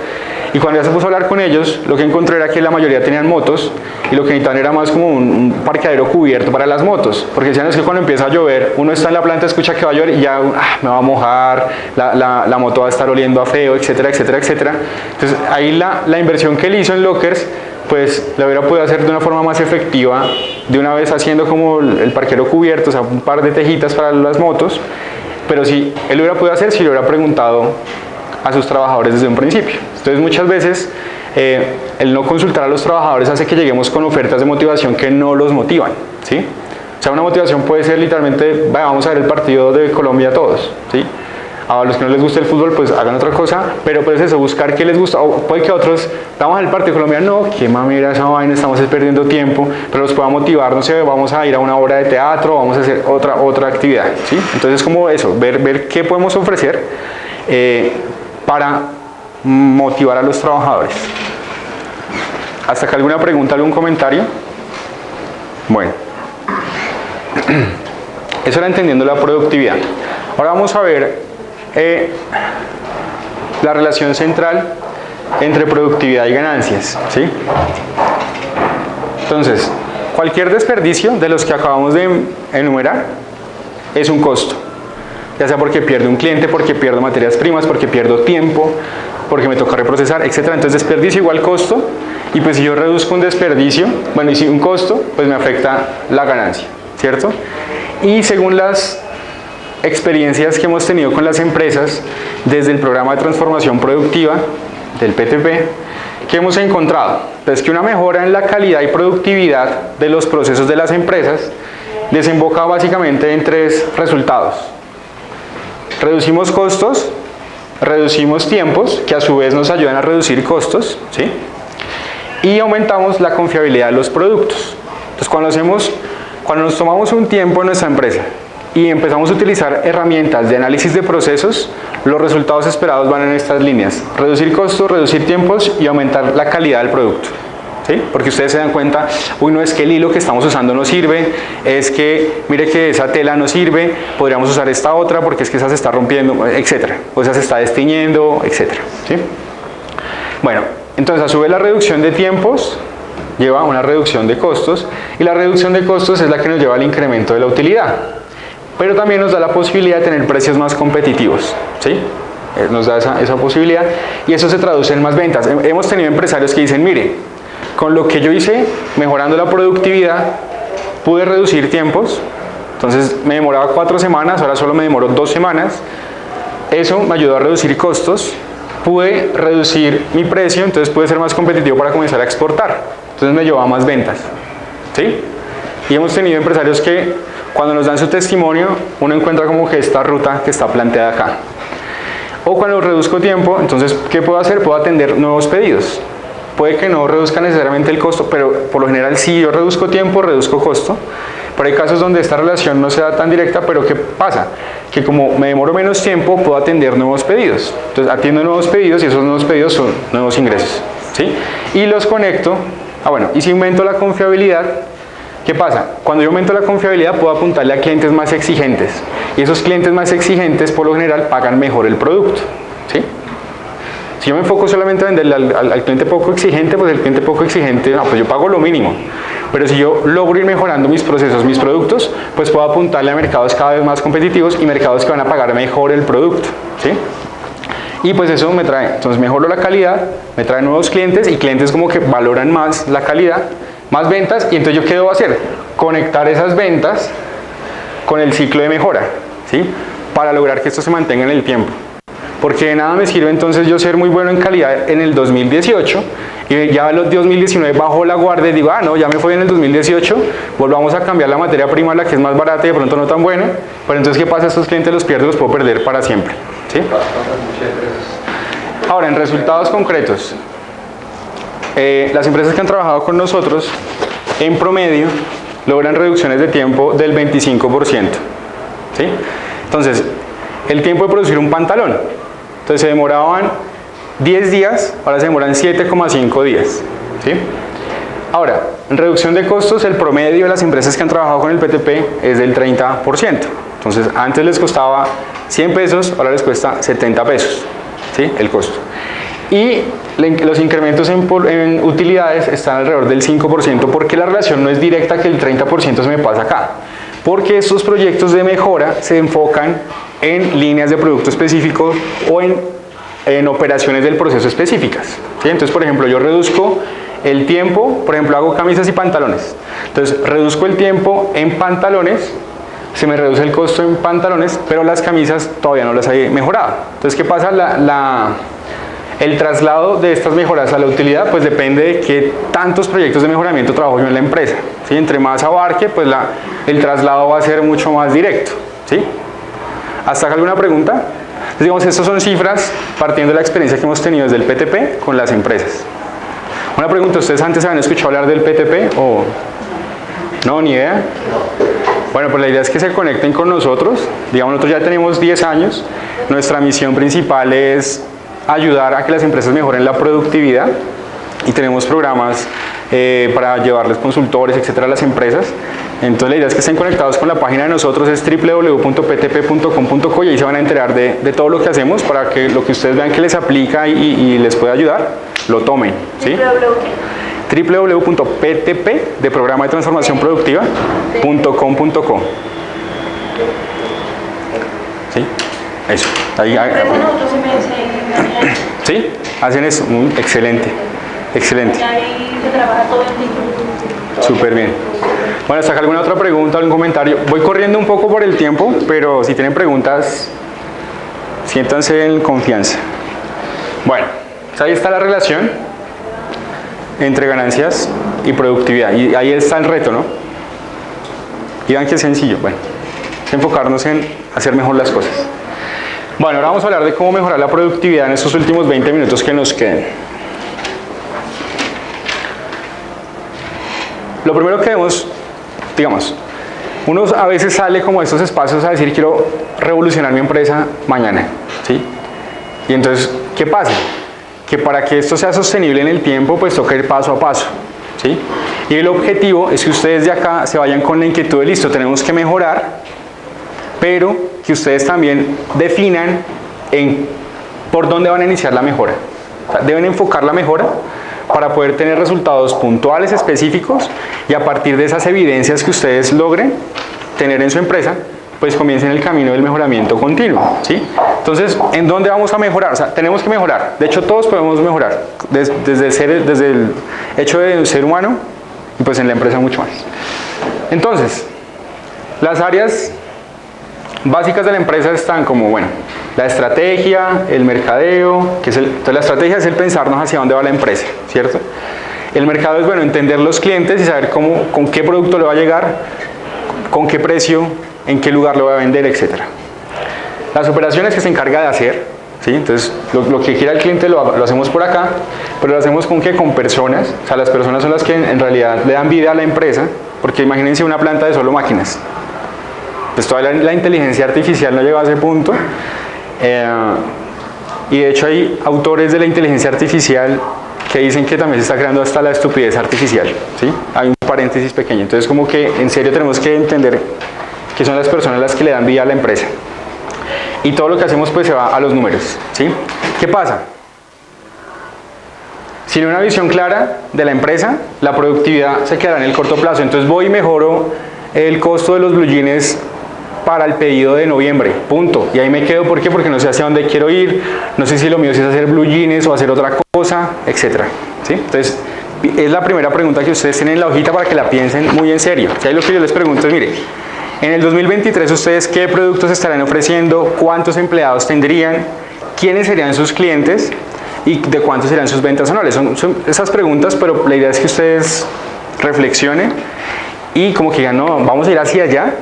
Y cuando ya se puso a hablar con ellos, lo que encontró era que la mayoría tenían motos y lo que necesitaban era más como un parqueadero cubierto para las motos, porque decían es que cuando empieza a llover, uno está en la planta, escucha que va a llover y ya me va a mojar, la moto va a estar oliendo a feo, etcétera, etcétera, etcétera. Entonces ahí la inversión que él hizo en lockers, pues la hubiera podido hacer de una forma más efectiva, de una vez haciendo como el parqueadero cubierto, o sea, un par de tejitas para las motos, pero si él lo hubiera podido hacer, si le hubiera preguntado a sus trabajadores desde un principio. Entonces muchas veces el no consultar a los trabajadores hace que lleguemos con ofertas de motivación que no los motivan, ¿sí? O sea, una motivación puede ser literalmente, vamos a ver el partido de Colombia todos, ¿sí? A los que no les gusta el fútbol, pues hagan otra cosa, pero pues eso, buscar qué les gusta, o puede que otros, vamos al partido de Colombia, no, qué mamera esa vaina, estamos perdiendo tiempo, pero los pueda motivar, no sé, vamos a ir a una obra de teatro, vamos a hacer otra actividad, ¿sí? Entonces como eso, ver qué podemos ofrecer para motivar a los trabajadores. ¿Hasta acá alguna pregunta, algún comentario? Bueno, eso era entendiendo la productividad. Ahora vamos a ver la relación central entre productividad y ganancias, ¿sí? Entonces, cualquier desperdicio de los que acabamos de enumerar es un costo, ya sea porque pierdo un cliente, porque pierdo materias primas, porque pierdo tiempo, porque me toca reprocesar, etc. Entonces desperdicio igual costo, y pues si yo reduzco un desperdicio, bueno, y si un costo, pues me afecta la ganancia, ¿cierto? Y según las experiencias que hemos tenido con las empresas desde el programa de transformación productiva del PTP, ¿qué hemos encontrado? Pues que una mejora en la calidad y productividad de los procesos de las empresas desemboca básicamente en 3 resultados. Reducimos costos, reducimos tiempos, que a su vez nos ayudan a reducir costos, ¿sí? Y aumentamos la confiabilidad de los productos. Entonces cuando nos tomamos un tiempo en nuestra empresa y empezamos a utilizar herramientas de análisis de procesos, los resultados esperados van en estas líneas: reducir costos, reducir tiempos y aumentar la calidad del producto, ¿sí? Porque ustedes se dan cuenta, uy, no, es que el hilo que estamos usando no sirve, es que mire que esa tela no sirve, podríamos usar esta otra porque es que esa se está rompiendo, etcétera, o esa se está destiñendo, etcétera, ¿sí? Bueno, entonces a su vez la reducción de tiempos lleva a una reducción de costos, y la reducción de costos es la que nos lleva al incremento de la utilidad, pero también nos da la posibilidad de tener precios más competitivos, ¿sí? Nos da esa posibilidad, y eso se traduce en más ventas. Hemos tenido empresarios que dicen, mire, con lo que yo hice, mejorando la productividad, pude reducir tiempos, entonces me demoraba 4 semanas, ahora solo me demoró 2 semanas, eso me ayudó a reducir costos, pude reducir mi precio, entonces pude ser más competitivo para comenzar a exportar, entonces me llevaba más ventas, ¿sí? Y hemos tenido empresarios que cuando nos dan su testimonio, uno encuentra como que esta ruta que está planteada acá. O cuando reduzco tiempo, entonces, ¿qué puedo hacer? Puedo atender nuevos pedidos. Puede que no reduzca necesariamente el costo, pero por lo general sí, yo reduzco tiempo, reduzco costo. Pero hay casos donde esta relación no se da tan directa, pero ¿qué pasa? Que como me demoro menos tiempo, puedo atender nuevos pedidos. Entonces atiendo nuevos pedidos y esos nuevos pedidos son nuevos ingresos, ¿sí? Y los conecto, y si aumento la confiabilidad, ¿qué pasa? Cuando yo aumento la confiabilidad puedo apuntarle a clientes más exigentes, y esos clientes más exigentes por lo general pagan mejor el producto, ¿sí? Si yo me enfoco solamente a venderle al cliente poco exigente, pues el cliente poco exigente, pues yo pago lo mínimo. Pero si yo logro ir mejorando mis procesos, mis productos, pues puedo apuntarle a mercados cada vez más competitivos y mercados que van a pagar mejor el producto, ¿sí? Y pues eso me trae, entonces mejoro la calidad, me trae nuevos clientes y clientes como que valoran más la calidad, más ventas, y entonces yo ¿qué debo hacer? Conectar esas ventas con el ciclo de mejora, ¿sí? Para lograr que esto se mantenga en el tiempo. Porque de nada me sirve entonces yo ser muy bueno en calidad en el 2018 y ya en el 2019 bajo la guardia y digo, no, ya me fue en el 2018, volvamos a cambiar la materia prima, la que es más barata y de pronto no tan buena, pero entonces ¿qué pasa? Estos clientes los pierdo, los puedo perder para siempre, ¿sí? Ahora, en resultados concretos, las empresas que han trabajado con nosotros, en promedio, logran reducciones de tiempo del 25%, ¿sí? Entonces, el tiempo de producir un pantalón. Entonces se demoraban 10 días, ahora se demoran 7,5 días. ¿Sí? Ahora, en reducción de costos, el promedio de las empresas que han trabajado con el PTP es del 30%. Entonces, antes les costaba 100 pesos, ahora les cuesta 70 pesos, ¿sí? El costo. Y los incrementos en utilidades están alrededor del 5%, porque la relación no es directa que el 30% se me pasa acá. Porque estos proyectos de mejora se enfocan en líneas de producto específicos o en operaciones del proceso específicas. ¿Sí? Entonces, por ejemplo, yo reduzco el tiempo, por ejemplo, hago camisas y pantalones. Entonces, reduzco el tiempo en pantalones, se me reduce el costo en pantalones, pero las camisas todavía no las he mejorado. Entonces, ¿qué pasa? El traslado de estas mejoras a la utilidad, pues depende de qué tantos proyectos de mejoramiento trabajo yo en la empresa. ¿Sí? Entre más abarque, pues el traslado va a ser mucho más directo. ¿Sí? ¿Hasta acá alguna pregunta? Entonces, digamos, estas son cifras partiendo de la experiencia que hemos tenido desde el PTP con las empresas. Una pregunta, ¿ustedes antes habían escuchado hablar del PTP o no? Ni idea. Bueno, pues la idea es que se conecten con nosotros. Digamos, nosotros ya tenemos 10 años. Nuestra misión principal es ayudar a que las empresas mejoren la productividad y tenemos programas para llevarles consultores, etcétera, a las empresas. Entonces la idea es que estén conectados con la página de nosotros, es www.ptp.com.co, y ahí se van a enterar de todo lo que hacemos para que lo que ustedes vean que les aplica y les puede ayudar, lo tomen. ¿Sí? www.ptp de programa de transformación productiva.com.co. ¿Sí? Eso. Ahí, ¿sí? Hacen eso. Excelente. Excelente. Ahí se trabaja todo el tiempo. Súper bien. Bueno, ¿hasta acá alguna otra pregunta, algún comentario? Voy corriendo un poco por el tiempo, pero si tienen preguntas, siéntanse en confianza. Bueno, ahí está la relación entre ganancias y productividad. Y ahí está el reto, ¿no? Y vean qué sencillo. Bueno, enfocarnos en hacer mejor las cosas. Bueno, ahora vamos a hablar de cómo mejorar la productividad en estos últimos 20 minutos que nos queden. Lo primero que vemos, digamos, uno a veces sale como a estos espacios a decir quiero revolucionar mi empresa mañana, ¿sí? Y entonces, ¿qué pasa? Que para que esto sea sostenible en el tiempo, pues toca ir paso a paso, ¿sí? Y el objetivo es que ustedes de acá se vayan con la inquietud de listo, tenemos que mejorar, pero que ustedes también definan por dónde van a iniciar la mejora. O sea, deben enfocar la mejora para poder tener resultados puntuales, específicos, y a partir de esas evidencias que ustedes logren tener en su empresa, pues comiencen el camino del mejoramiento continuo, ¿sí? Entonces, ¿en dónde vamos a mejorar? O sea, tenemos que mejorar. De hecho, todos podemos mejorar, desde el hecho de ser humano, y pues en la empresa mucho más. Entonces, las áreas básicas de la empresa están como, bueno, la estrategia, el mercadeo, entonces la estrategia es el pensarnos hacia dónde va la empresa, ¿cierto? El mercado es, bueno, entender los clientes y saber con qué producto le va a llegar, con qué precio, en qué lugar lo va a vender, etc. Las operaciones que se encarga de hacer, ¿sí? Entonces lo que quiera el cliente lo hacemos por acá, pero lo hacemos con personas, o sea, las personas son las que en realidad le dan vida a la empresa, porque imagínense una planta de solo máquinas. Pues todavía la inteligencia artificial no llegó a ese punto, y de hecho hay autores de la inteligencia artificial que dicen que también se está creando hasta la estupidez artificial, ¿sí? Hay un paréntesis pequeño, entonces como que en serio tenemos que entender que son las personas las que le dan vida a la empresa, y todo lo que hacemos pues se va a los números, ¿sí? ¿Qué pasa? Sin una visión clara de la empresa, la productividad se quedará en el corto plazo. Entonces voy y mejoro el costo de los blue jeans para el pedido de noviembre, punto. Y ahí me quedo, ¿por qué? Porque no sé hacia dónde quiero ir, no sé si lo mío es hacer blue jeans o hacer otra cosa, etc. ¿Sí? Entonces, es la primera pregunta que ustedes tienen en la hojita para que la piensen muy en serio. Si ahí lo que yo les pregunto es, mire, en el 2023 ustedes qué productos estarán ofreciendo, cuántos empleados tendrían, quiénes serían sus clientes y de cuántos serían sus ventas anuales. Son esas preguntas, pero la idea es que ustedes reflexionen y como que digan, no, vamos a ir hacia allá,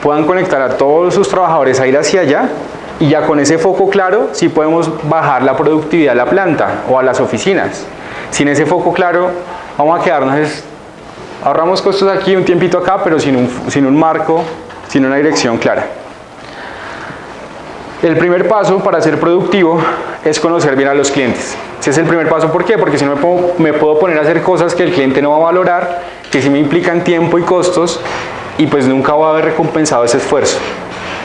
puedan conectar a todos sus trabajadores a ir hacia allá, y ya con ese foco claro sí podemos bajar la productividad a la planta o a las oficinas. Sin ese foco claro vamos a quedarnos, ahorramos costos aquí, un tiempito acá, pero sin un marco, sin una dirección clara. El primer paso para ser productivo es conocer bien a los clientes. Ese es el primer paso. ¿Por qué? Porque si no me puedo poner a hacer cosas que el cliente no va a valorar, que sí me implican tiempo y costos, y pues nunca voy a haber recompensado ese esfuerzo.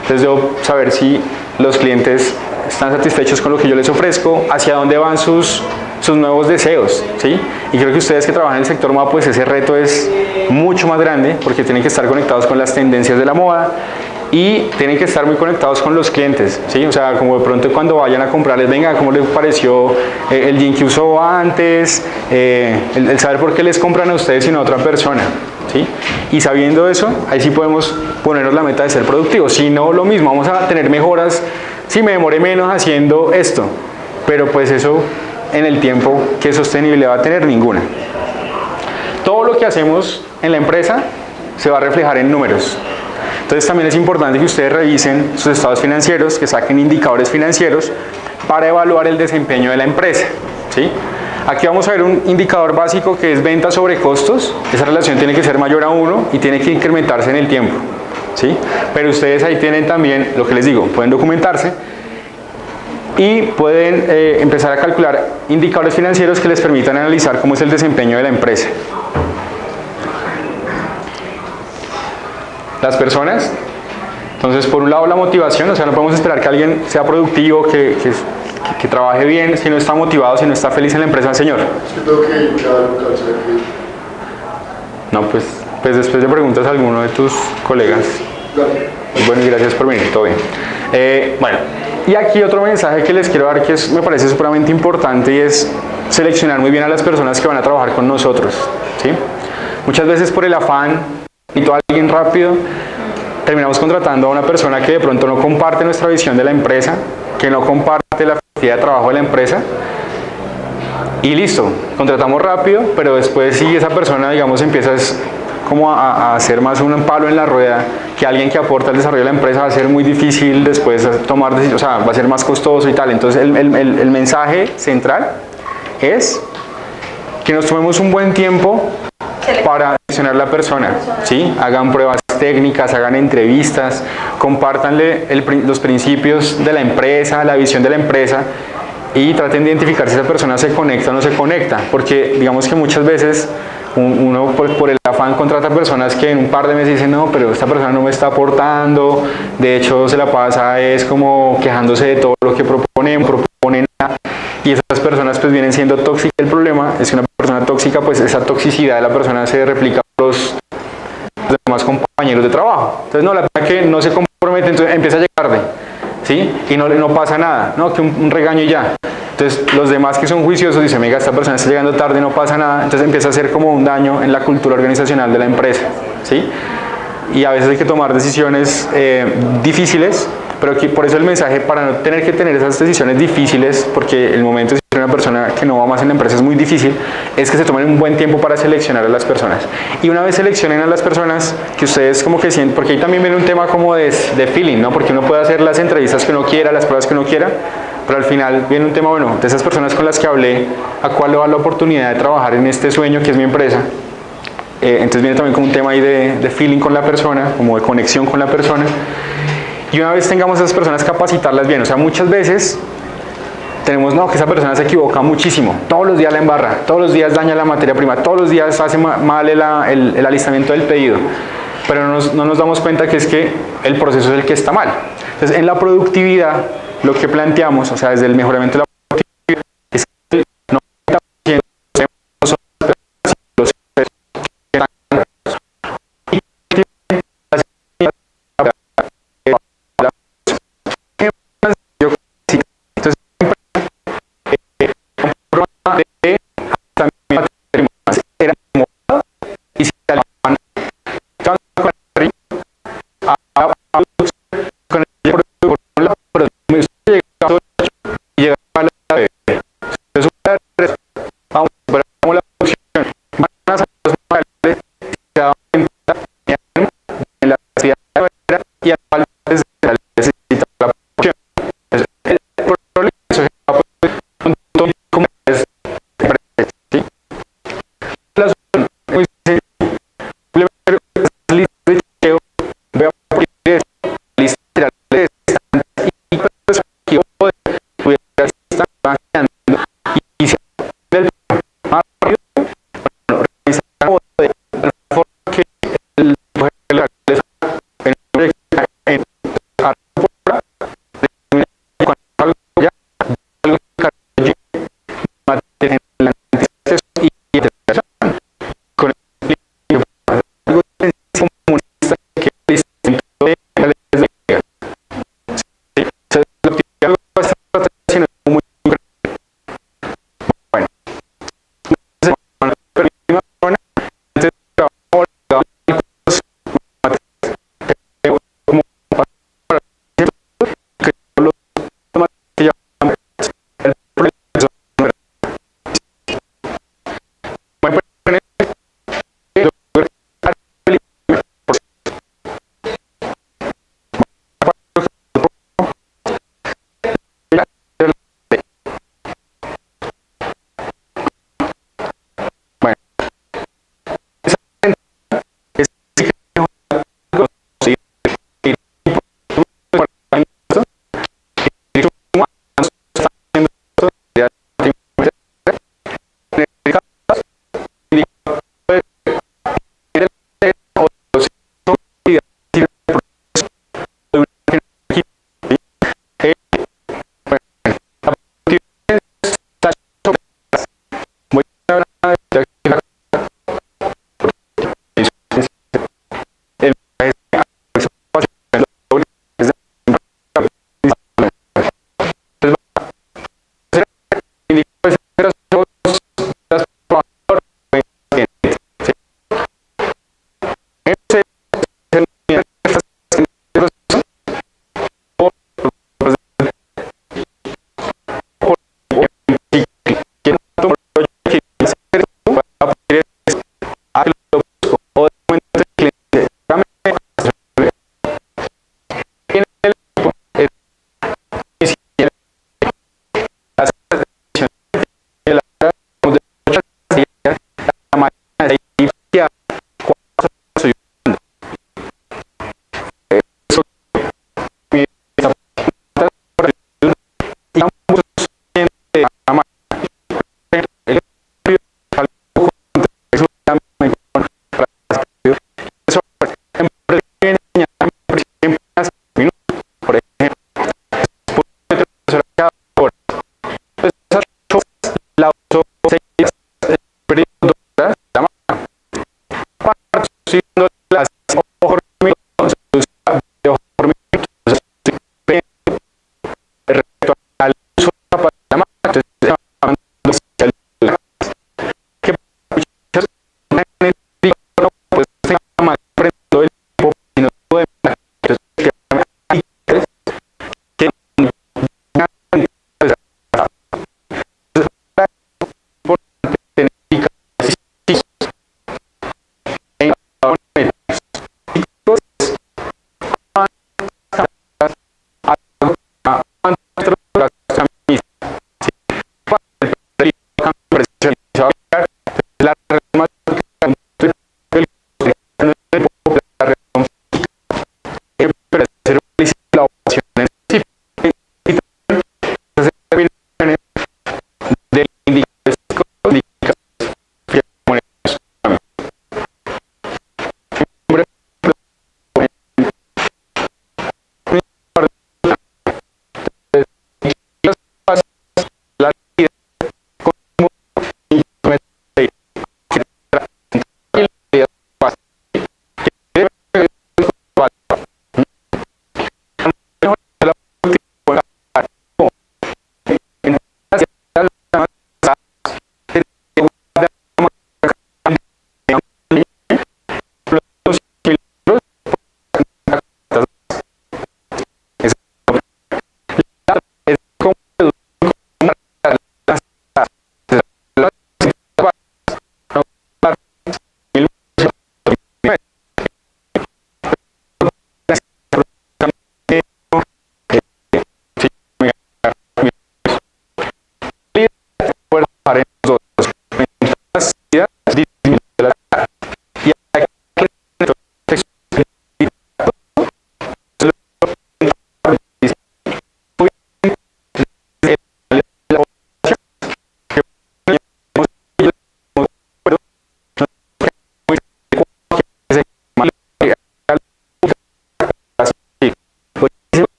Entonces debo saber si los clientes están satisfechos con lo que yo les ofrezco, hacia dónde van sus nuevos deseos, ¿sí? Y creo que ustedes que trabajan en el sector moda, pues ese reto es mucho más grande, porque tienen que estar conectados con las tendencias de la moda y tienen que estar muy conectados con los clientes, ¿sí? O sea, como de pronto cuando vayan a comprarles, venga, ¿cómo les pareció el jean que usó antes? El saber por qué les compran a ustedes y no a otra persona, ¿sí? Y sabiendo eso, ahí sí podemos ponernos la meta de ser productivos. Si no, lo mismo, vamos a tener mejoras. Si me demoré menos haciendo esto, pero pues eso en el tiempo, ¿qué sostenibilidad va a tener? Ninguna. Todo lo que hacemos en la empresa se va a reflejar en números. Entonces también es importante que ustedes revisen sus estados financieros, que saquen indicadores financieros para evaluar el desempeño de la empresa, ¿sí? Aquí vamos a ver un indicador básico que es venta sobre costos. Esa relación tiene que ser mayor a 1 y tiene que incrementarse en el tiempo, ¿sí? Pero ustedes ahí tienen también, lo que les digo, pueden documentarse y pueden empezar a calcular indicadores financieros que les permitan analizar cómo es el desempeño de la empresa. Las personas, entonces por un lado la motivación, o sea, no podemos esperar que alguien sea productivo, que trabaje bien, si no está motivado, si no está feliz en la empresa, señor. Es que tengo que ir, No, pues después le preguntas a alguno de tus colegas. Bueno, y gracias por venir, todo bien. Bueno, y aquí otro mensaje que les quiero dar que me parece supremamente importante y es seleccionar muy bien a las personas que van a trabajar con nosotros, ¿sí? Muchas veces por el afán y todo alguien rápido, terminamos contratando a una persona que de pronto no comparte nuestra visión de la empresa, que no comparte la filosofía de trabajo de la empresa, y listo, contratamos rápido, pero después si esa persona, digamos, empieza como a hacer más un palo en la rueda que alguien que aporta al desarrollo de la empresa, va a ser muy difícil después tomar decisiones, o sea, va a ser más costoso y tal. Entonces el mensaje central es que nos tomemos un buen tiempo para seleccionar la persona, ¿sí? Hagan pruebas técnicas, hagan entrevistas, compártanle los principios de la empresa, la visión de la empresa y traten de identificar si esa persona se conecta o no se conecta, porque digamos que muchas veces uno por el afán contrata personas que en un par de meses dicen no, pero esta persona no me está aportando, de hecho se la pasa es como quejándose de todo lo que proponen nada, y esas personas pues vienen siendo tóxicas. El problema es que una persona tóxica, pues esa toxicidad de la persona se replica por los demás compañeros de trabajo. Entonces no, la persona que no se compromete, entonces empieza a llegar tarde, ¿sí? Y no pasa nada, ¿no? Que un regaño y ya. Entonces los demás que son juiciosos dicen, venga, esta persona está llegando tarde, no pasa nada. Entonces empieza a hacer como un daño en la cultura organizacional de la empresa, ¿sí? Y a veces hay que tomar decisiones difíciles, pero por eso el mensaje, para no tener que tener esas decisiones difíciles, porque el momento de ser una persona que no va más en la empresa es muy difícil, es que se tomen un buen tiempo para seleccionar a las personas. Y una vez seleccionen a las personas, que ustedes como que sienten, porque ahí también viene un tema como de feeling, ¿no? Porque uno puede hacer las entrevistas que uno quiera, las pruebas que uno quiera, pero al final viene un tema, bueno, de esas personas con las que hablé, ¿a cuál le va la oportunidad de trabajar en este sueño que es mi empresa? Entonces viene también como un tema ahí de feeling con la persona, como de conexión con la persona. Y una vez tengamos a esas personas, capacitarlas bien. O sea, muchas veces tenemos, no, que esa persona se equivoca muchísimo, todos los días la embarra, todos los días daña la materia prima, todos los días hace mal el alistamiento del pedido, pero no nos damos cuenta que es que el proceso es el que está mal. Entonces, en la productividad, lo que planteamos, o sea, desde el mejoramiento de la productividad, es que el 90% son los y si con el producto por un lado, pero y llega a la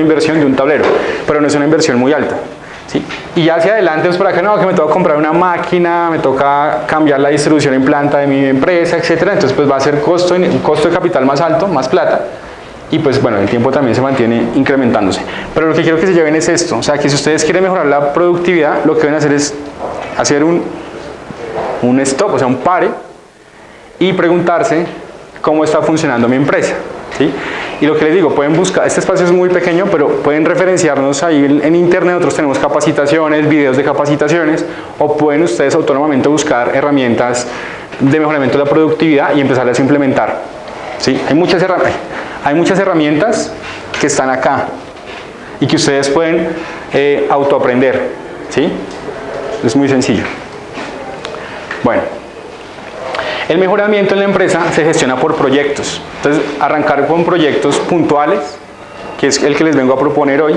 de inversión de un tablero, pero no es una inversión muy alta. ¿Sí? Y ya hacia adelante, pues por acá no, que me toca comprar una máquina, me toca cambiar la distribución en planta de mi empresa, etcétera. Entonces pues va a ser un costo de capital más alto, más plata, y pues bueno, el tiempo también se mantiene incrementándose. Pero lo que quiero que se lleven es esto, o sea, que si ustedes quieren mejorar la productividad, lo que deben hacer es hacer un stop, o sea, un pare, y preguntarse cómo está funcionando mi empresa, ¿sí? Y lo que les digo, pueden buscar, este espacio es muy pequeño, pero pueden referenciarnos ahí en internet, nosotros tenemos capacitaciones, videos de capacitaciones, o pueden ustedes autónomamente buscar herramientas de mejoramiento de la productividad y empezarlas a implementar, ¿sí? Hay muchas herramientas que están acá y que ustedes pueden autoaprender, ¿sí? Es muy sencillo. Bueno, el mejoramiento en la empresa se gestiona por proyectos. Entonces, arrancar con proyectos puntuales, que es el que les vengo a proponer hoy,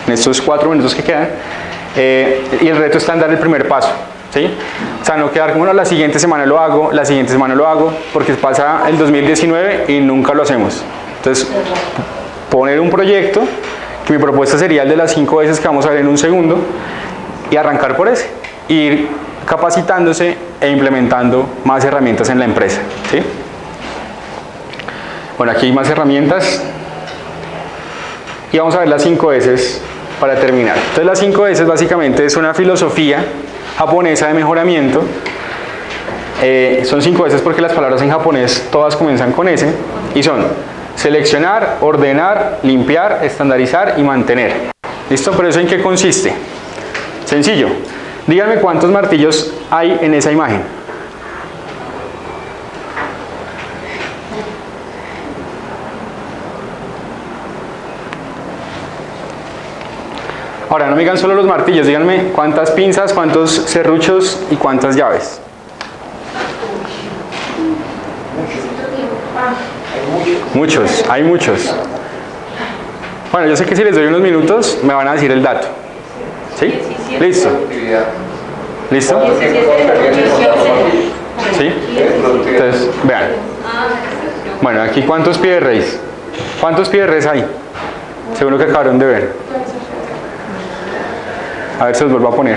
en estos 4 minutos que quedan, y el reto está en dar el primer paso, ¿sí? O sea, no quedar como, no, la siguiente semana lo hago, la siguiente semana lo hago, porque pasa el 2019 y nunca lo hacemos. Entonces, poner un proyecto, que mi propuesta sería el de las 5 veces que vamos a ver en un segundo, y arrancar por ese, ir capacitándose e implementando más herramientas en la empresa, ¿sí? Bueno, aquí hay más herramientas y vamos a ver las 5 S para terminar. Entonces las 5 S básicamente es una filosofía japonesa de mejoramiento. Son 5 S porque las palabras en japonés todas comienzan con S y son seleccionar, ordenar, limpiar, estandarizar y mantener. ¿Listo? ¿Pero eso en qué consiste? Sencillo. Díganme cuántos martillos hay en esa imagen. Ahora, no me digan solo los martillos, díganme cuántas pinzas, cuántos serruchos y cuántas llaves. Muchos, hay muchos. Bueno, yo sé que si les doy unos minutos me van a decir el dato. ¿Sí? ¿Listo? ¿Listo? ¿Sí? Entonces, vean. Bueno, aquí ¿cuántos pies de raíz? ¿Cuántos pies de raíz hay? Según lo que acabaron de ver. A ver, se los vuelvo a poner.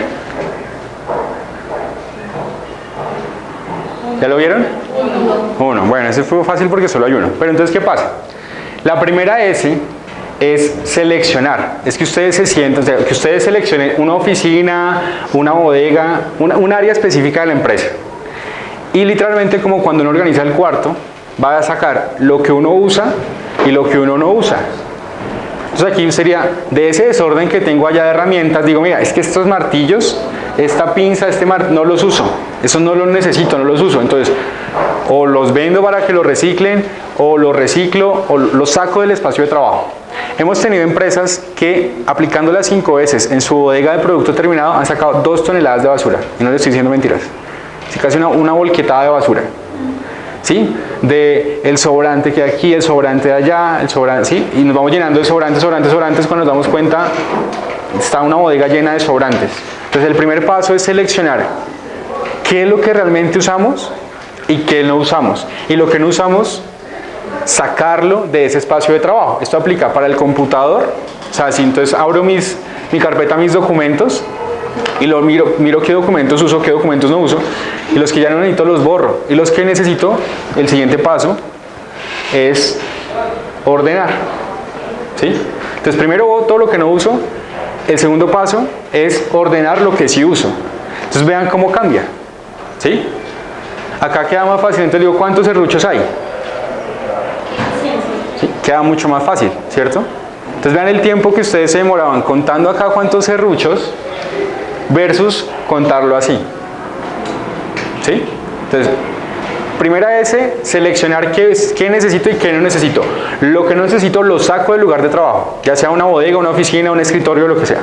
¿Ya lo vieron? Uno. Bueno, ese fue fácil porque solo hay uno. Pero entonces, ¿qué pasa? La primera S es seleccionar. Es que ustedes se sientan, o sea, que ustedes seleccionen una oficina, una bodega, un área específica de la empresa. Y literalmente, como cuando uno organiza el cuarto, va a sacar lo que uno usa y lo que uno no usa. Entonces aquí sería, de ese desorden que tengo allá de herramientas, digo, mira, es que estos martillos, esta pinza, no los uso, esos no los necesito, no los uso. Entonces, o los vendo para que los reciclen, o los reciclo, o los saco del espacio de trabajo. Hemos tenido empresas que, aplicando las 5 S en su bodega de producto terminado, han sacado 2 toneladas de basura. Y no les estoy diciendo mentiras. Así casi una volquetada de basura. ¿Sí? De el sobrante que hay aquí, el sobrante de allá, el sobrante, ¿sí? Y nos vamos llenando de sobrantes. Cuando nos damos cuenta, está una bodega llena de sobrantes. Entonces el primer paso es seleccionar qué es lo que realmente usamos y qué no usamos. Y lo que no usamos, sacarlo de ese espacio de trabajo. Esto aplica para el computador. O sea, si entonces abro mi carpeta, mis documentos, y lo miro qué documentos uso, qué documentos no uso, y los que ya no necesito los borro, y los que necesito, el siguiente paso es ordenar, ¿sí? Entonces primero boto lo que no uso, el segundo paso es ordenar lo que sí uso. Entonces vean cómo cambia, ¿sí? Acá queda más fácil, entonces digo, ¿cuántos serruchos hay? ¿Sí? Queda mucho más fácil, ¿cierto? Entonces vean el tiempo que ustedes se demoraban contando acá cuántos serruchos versus contarlo así, ¿sí? Entonces, primera S, seleccionar qué necesito y qué no necesito. Lo que no necesito lo saco del lugar de trabajo, ya sea una bodega, una oficina, un escritorio, lo que sea.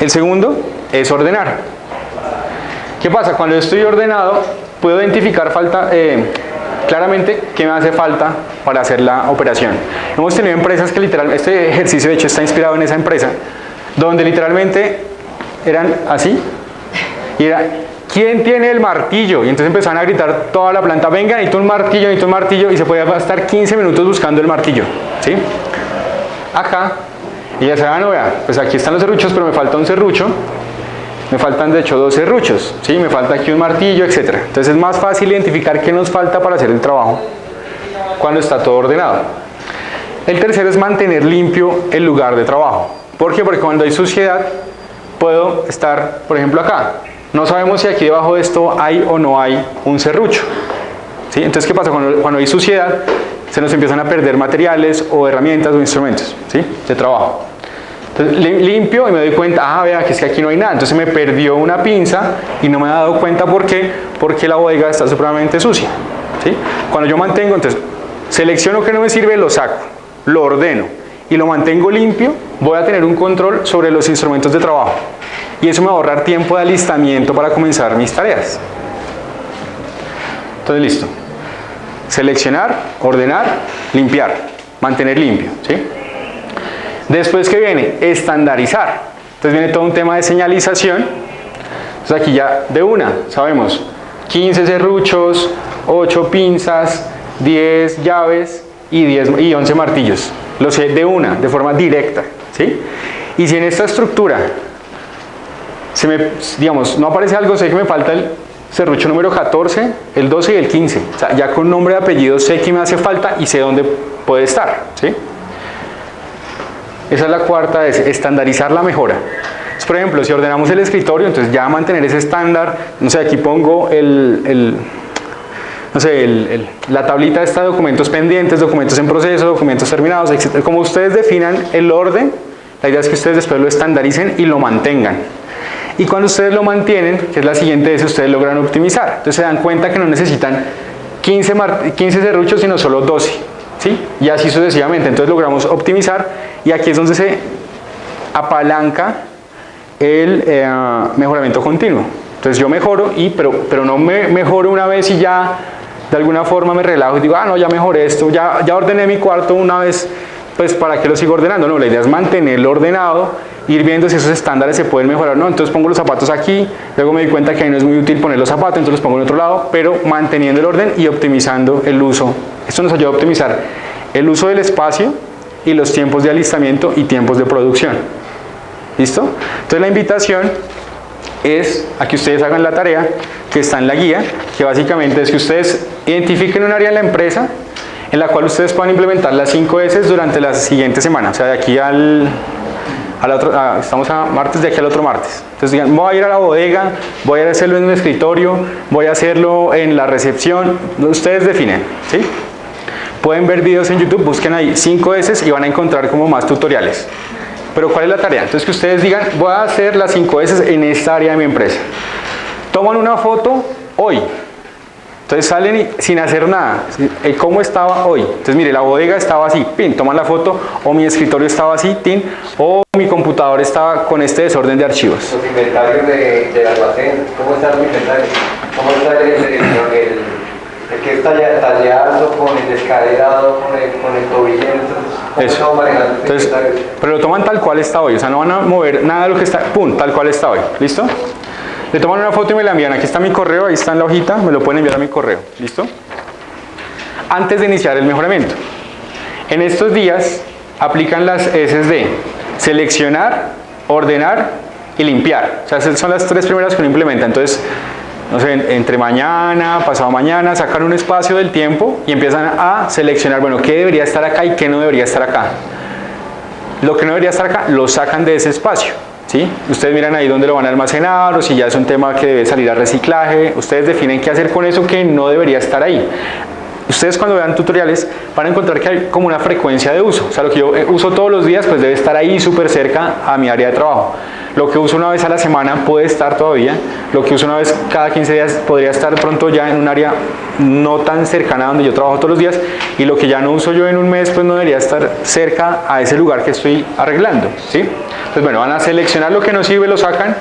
El segundo es ordenar. ¿Qué pasa? Cuando yo estoy ordenado, puedo identificar claramente qué me hace falta para hacer la operación. Hemos tenido empresas que literalmente, este ejercicio de hecho está inspirado en esa empresa, donde literalmente eran así, y era, ¿quién tiene el martillo? Y entonces empezaron a gritar toda la planta, venga, necesito un martillo, y se podía estar 15 minutos buscando el martillo, ¿sí? acá y ya saben, no, vea, pues aquí están los serruchos, pero me falta un serrucho, me faltan de hecho 2 serruchos, ¿sí? Me falta aquí un martillo, etc. Entonces es más fácil identificar qué nos falta para hacer el trabajo cuando está todo ordenado. El tercero es mantener limpio el lugar de trabajo. ¿Por qué? Porque cuando hay suciedad puedo estar, por ejemplo, acá. No sabemos si aquí debajo de esto hay o no hay un serrucho, ¿sí? Entonces, ¿qué pasa? Cuando hay suciedad, se nos empiezan a perder materiales o herramientas o instrumentos, ¿sí? De trabajo. Entonces, limpio y me doy cuenta, vea, que es que aquí no hay nada. Entonces me perdió una pinza y no me he dado cuenta por qué, porque la bodega está supremamente sucia, ¿sí? Cuando yo mantengo, entonces, selecciono que no me sirve, lo saco, lo ordeno y lo mantengo limpio, voy a tener un control sobre los instrumentos de trabajo. Y eso me va a ahorrar tiempo de alistamiento para comenzar mis tareas. Entonces, listo. Seleccionar, ordenar, limpiar, mantener limpio, ¿sí? Después, ¿qué viene? Estandarizar. Entonces viene todo un tema de señalización. Entonces aquí ya de una, sabemos, 15 serruchos, 8 pinzas, 10 llaves y 11 martillos. Lo sé de una, de forma directa, ¿sí? Y si en esta estructura digamos, no aparece algo, sé que me falta el serrucho número 14, el 12 y el 15. O sea, ya con nombre y apellido sé que me hace falta y sé dónde puede estar, ¿sí? Esa es la cuarta, es estandarizar la mejora. Entonces, por ejemplo, si ordenamos el escritorio, entonces ya mantener ese estándar, no sé, aquí pongo la tablita esta de documentos pendientes, documentos en proceso, documentos terminados, etc. Como ustedes definan el orden, la idea es que ustedes después lo estandaricen y lo mantengan. Y cuando ustedes lo mantienen, que es la siguiente, es ustedes logran optimizar. Entonces se dan cuenta que no necesitan 15 serruchos, sino solo 12, ¿sí? Y así sucesivamente. Entonces logramos optimizar y aquí es donde se apalanca el mejoramiento continuo. Entonces yo mejoro, pero no me mejoro una vez y ya de alguna forma me relajo y digo, no, ya mejoré esto, ya ordené mi cuarto una vez, pues ¿para qué lo sigo ordenando? No, la idea es mantenerlo ordenado, ir viendo si esos estándares se pueden mejorar, ¿no? Entonces pongo los zapatos aquí, luego me di cuenta que ahí no es muy útil poner los zapatos, entonces los pongo en otro lado, pero manteniendo el orden y optimizando el uso. Esto nos ayuda a optimizar el uso del espacio y los tiempos de alistamiento y tiempos de producción. ¿Listo? Entonces la invitación es a que ustedes hagan la tarea que está en la guía, que básicamente es que ustedes identifiquen un área en la empresa en la cual ustedes puedan implementar las 5 S durante la siguiente semana, o sea, de aquí estamos a martes, de aquí al otro martes. Entonces digan, voy a ir a la bodega, voy a hacerlo en un escritorio, voy a hacerlo en la recepción, ustedes definen, ¿sí? Pueden ver videos en YouTube, busquen ahí 5 S y van a encontrar como más tutoriales. Pero ¿cuál es la tarea? Entonces que ustedes digan, voy a hacer las 5 S en esta área de mi empresa. Toman una foto hoy. Entonces salen sin hacer nada. ¿Cómo estaba hoy? Entonces mire, la bodega estaba así, pin, toman la foto, o mi escritorio estaba así, tin, o mi computador estaba con este desorden de archivos. Los inventarios del almacén, ¿cómo están los inventarios? ¿Cómo está el que está talleado, con el descaderado, con el tobillero? ¿Cómo estamos manejando los inventarios? Pero lo toman tal cual está hoy, o sea, no van a mover nada de lo que está, pum, tal cual está hoy, ¿listo? Le toman una foto y me la envían. Aquí está mi correo, ahí está en la hojita, me lo pueden enviar a mi correo. ¿Listo? Antes de iniciar el mejoramiento. En estos días aplican las S de seleccionar, ordenar y limpiar. O sea, esas son las 3 primeras que uno implementa. Entonces, no sé, entre mañana, pasado mañana, sacan un espacio del tiempo y empiezan a seleccionar, bueno, qué debería estar acá y qué no debería estar acá. Lo que no debería estar acá, lo sacan de ese espacio. ¿Sí? Ustedes miran ahí dónde lo van a almacenar o si ya es un tema que debe salir a reciclaje. Ustedes definen qué hacer con eso que no debería estar ahí. Ustedes cuando vean tutoriales van a encontrar que hay como una frecuencia de uso. O sea, lo que yo uso todos los días pues debe estar ahí súper cerca a mi área de trabajo. Lo que uso una vez a la semana puede estar todavía. Lo que uso una vez cada 15 días podría estar pronto ya en un área no tan cercana a donde yo trabajo todos los días. Y lo que ya no uso yo en un mes pues no debería estar cerca a ese lugar que estoy arreglando, ¿sí? Entonces bueno, van a seleccionar lo que no sirve, lo sacan,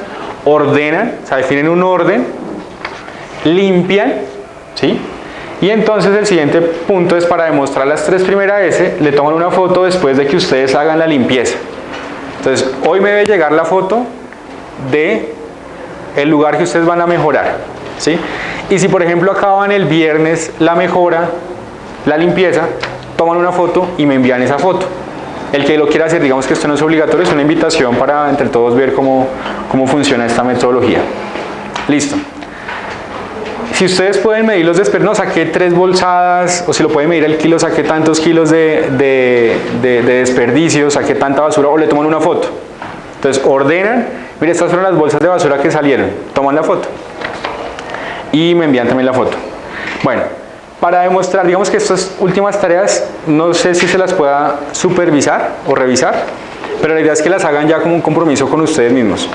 ordenan, o sea, definen un orden, limpian, ¿sí? Y entonces el siguiente punto es para demostrar las 3 primeras S, le toman una foto después de que ustedes hagan la limpieza. Entonces, hoy me debe llegar la foto de el lugar que ustedes van a mejorar, ¿sí? Y si por ejemplo acaban el viernes la mejora, la limpieza, toman una foto y me envían esa foto. El que lo quiera hacer, digamos que esto no es obligatorio, es una invitación para entre todos ver cómo funciona esta metodología. Listo. Si ustedes pueden medir los desperdicios, no, saqué 3 bolsadas, o si lo pueden medir el kilo, saqué tantos kilos de desperdicios, saqué tanta basura, o le toman una foto. Entonces ordenan, mire, estas fueron las bolsas de basura que salieron, toman la foto y me envían también la foto. Bueno, para demostrar, digamos que estas últimas tareas, no sé si se las pueda supervisar o revisar, pero la idea es que las hagan ya como un compromiso con ustedes mismos.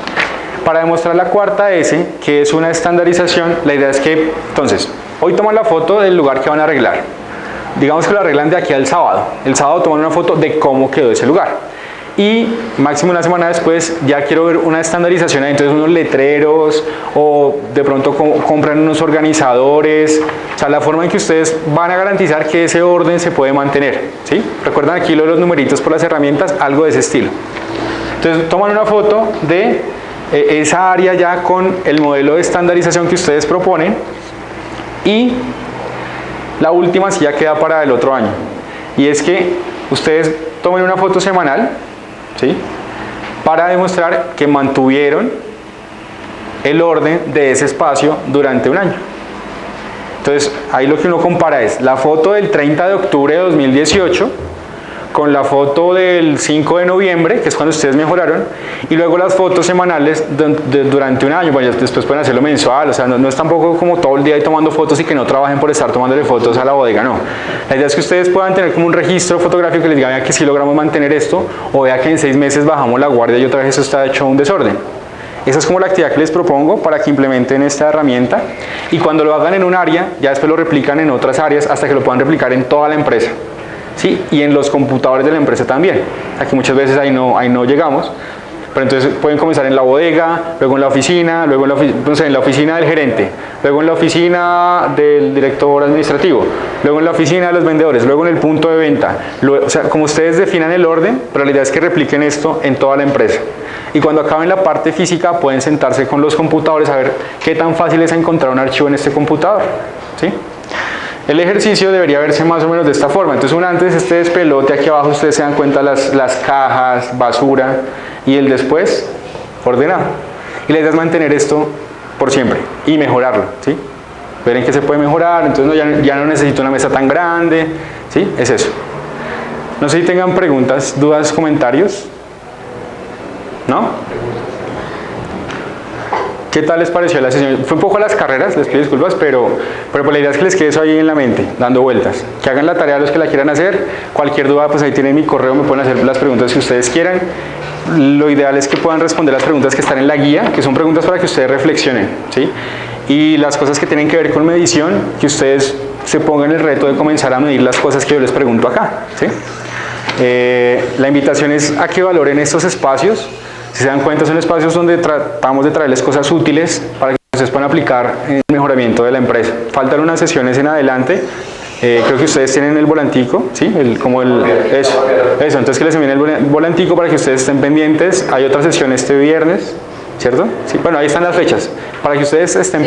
Para demostrar la cuarta S, que es una estandarización, la idea es que, entonces, hoy toman la foto del lugar que van a arreglar. Digamos que lo arreglan de aquí al sábado. El sábado toman una foto de cómo quedó ese lugar. Y máximo una semana después ya quiero ver una estandarización, entonces unos letreros o de pronto compran unos organizadores, o sea, la forma en que ustedes van a garantizar que ese orden se puede mantener, ¿sí? Recuerdan aquí lo de los numeritos por las herramientas, algo de ese estilo. Entonces toman una foto de esa área ya con el modelo de estandarización que ustedes proponen y la última sí ya queda para el otro año, y es que ustedes tomen una foto semanal, ¿sí?, para demostrar que mantuvieron el orden de ese espacio durante un año. Entonces ahí lo que uno compara es la foto del 30 de octubre de 2018 con la foto del 5 de noviembre, que es cuando ustedes mejoraron, y luego las fotos semanales durante un año. Bueno, después pueden hacerlo mensual, o sea, no es tampoco como todo el día ahí tomando fotos y que no trabajen por estar tomándole fotos a la bodega, no. La idea es que ustedes puedan tener como un registro fotográfico que les diga, vea que sí logramos mantener esto, o vea que en 6 meses bajamos la guardia y otra vez eso está hecho un desorden. Esa es como la actividad que les propongo para que implementen esta herramienta, y cuando lo hagan en un área, ya después lo replican en otras áreas hasta que lo puedan replicar en toda la empresa. Sí, y en los computadores de la empresa también. Aquí muchas veces ahí no llegamos, pero entonces pueden comenzar en la bodega, luego en la oficina, luego en la oficina del gerente, luego en la oficina del director administrativo, luego en la oficina de los vendedores, luego en el punto de venta. O sea, como ustedes definan el orden, pero la idea es que repliquen esto en toda la empresa. Y cuando acaben la parte física pueden sentarse con los computadores a ver qué tan fácil es encontrar un archivo en este computador, ¿sí? El ejercicio debería verse más o menos de esta forma. Entonces un antes, este despelote, aquí abajo ustedes se dan cuenta las cajas, basura, y el después ordenado. Y la idea es mantener esto por siempre y mejorarlo, ¿sí? Ver en qué se puede mejorar, entonces ya no necesito una mesa tan grande, ¿sí? Es eso. No sé si tengan preguntas, dudas, comentarios. ¿No? ¿Qué tal les pareció la sesión? Fue un poco a las carreras, les pido disculpas, pero pues la idea es que les quede eso ahí en la mente, dando vueltas. Que hagan la tarea los que la quieran hacer. Cualquier duda, pues ahí tienen mi correo, me pueden hacer las preguntas que ustedes quieran. Lo ideal es que puedan responder las preguntas que están en la guía, que son preguntas para que ustedes reflexionen, ¿sí? Y las cosas que tienen que ver con medición, que ustedes se pongan el reto de comenzar a medir las cosas que yo les pregunto acá, ¿sí? La invitación es a que valoren estos espacios. Si se dan cuenta, son espacios donde tratamos de traerles cosas útiles para que ustedes puedan aplicar en el mejoramiento de la empresa. Faltan unas sesiones en adelante. Creo que ustedes tienen el volantico, ¿sí? Eso, entonces que les envíen el volantico para que ustedes estén pendientes. Hay otra sesión este viernes, ¿cierto? Sí, bueno, ahí están las fechas, para que ustedes estén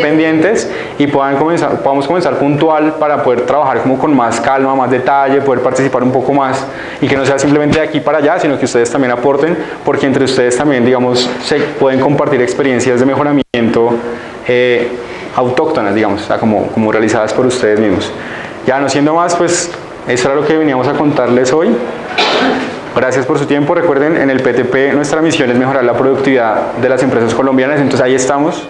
podamos comenzar puntual para poder trabajar como con más calma, más detalle, poder participar un poco más y que no sea simplemente de aquí para allá, sino que ustedes también aporten, porque entre ustedes también, digamos, se pueden compartir experiencias de mejoramiento autóctonas, digamos, o sea, como realizadas por ustedes mismos. Ya no siendo más, pues eso era lo que veníamos a contarles hoy. Gracias por su tiempo. Recuerden, en el PTP nuestra misión es mejorar la productividad de las empresas colombianas, entonces ahí estamos.